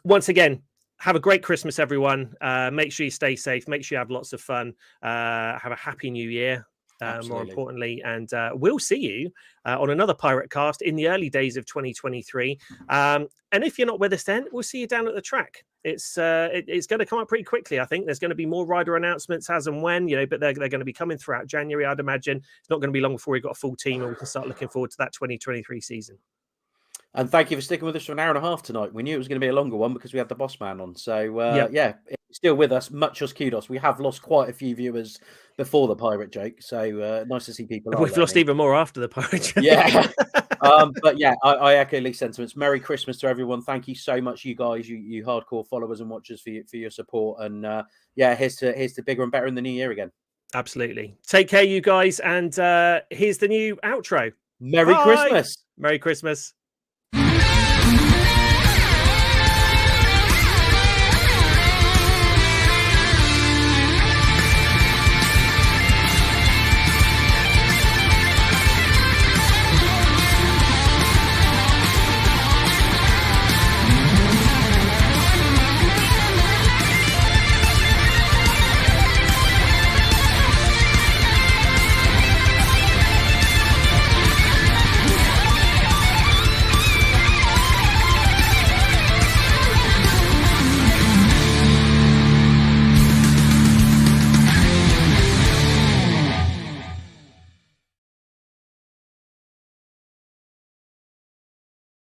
Once again, have a great Christmas, everyone. Make sure you stay safe. Make sure you have lots of fun. Have a happy new year, more importantly. And we'll see you on another PirateCast in the early days of 2023. And if you're not with us then, we'll see you down at the track. it's going to come up pretty quickly. I think there's going to be more rider announcements as and when, but they're going to be coming throughout January. I'd imagine it's not going to be long before we've got a full team and we can start looking forward to that 2023 season. And thank you for sticking with us for an hour and a half tonight. We knew it was going to be a longer one because we had the boss man on. So, yeah, still with us. Much as kudos. We have lost quite a few viewers before the pirate joke. So, nice to see people. We've lost even more after the pirate joke. Yeah. But yeah, I echo Lee's sentiments. Merry Christmas to everyone. Thank you so much, you guys, you hardcore followers and watchers for your support. And yeah, here's to bigger and better in the new year again. Absolutely. Take care, you guys. And here's the new outro. Merry Christmas. Merry Christmas.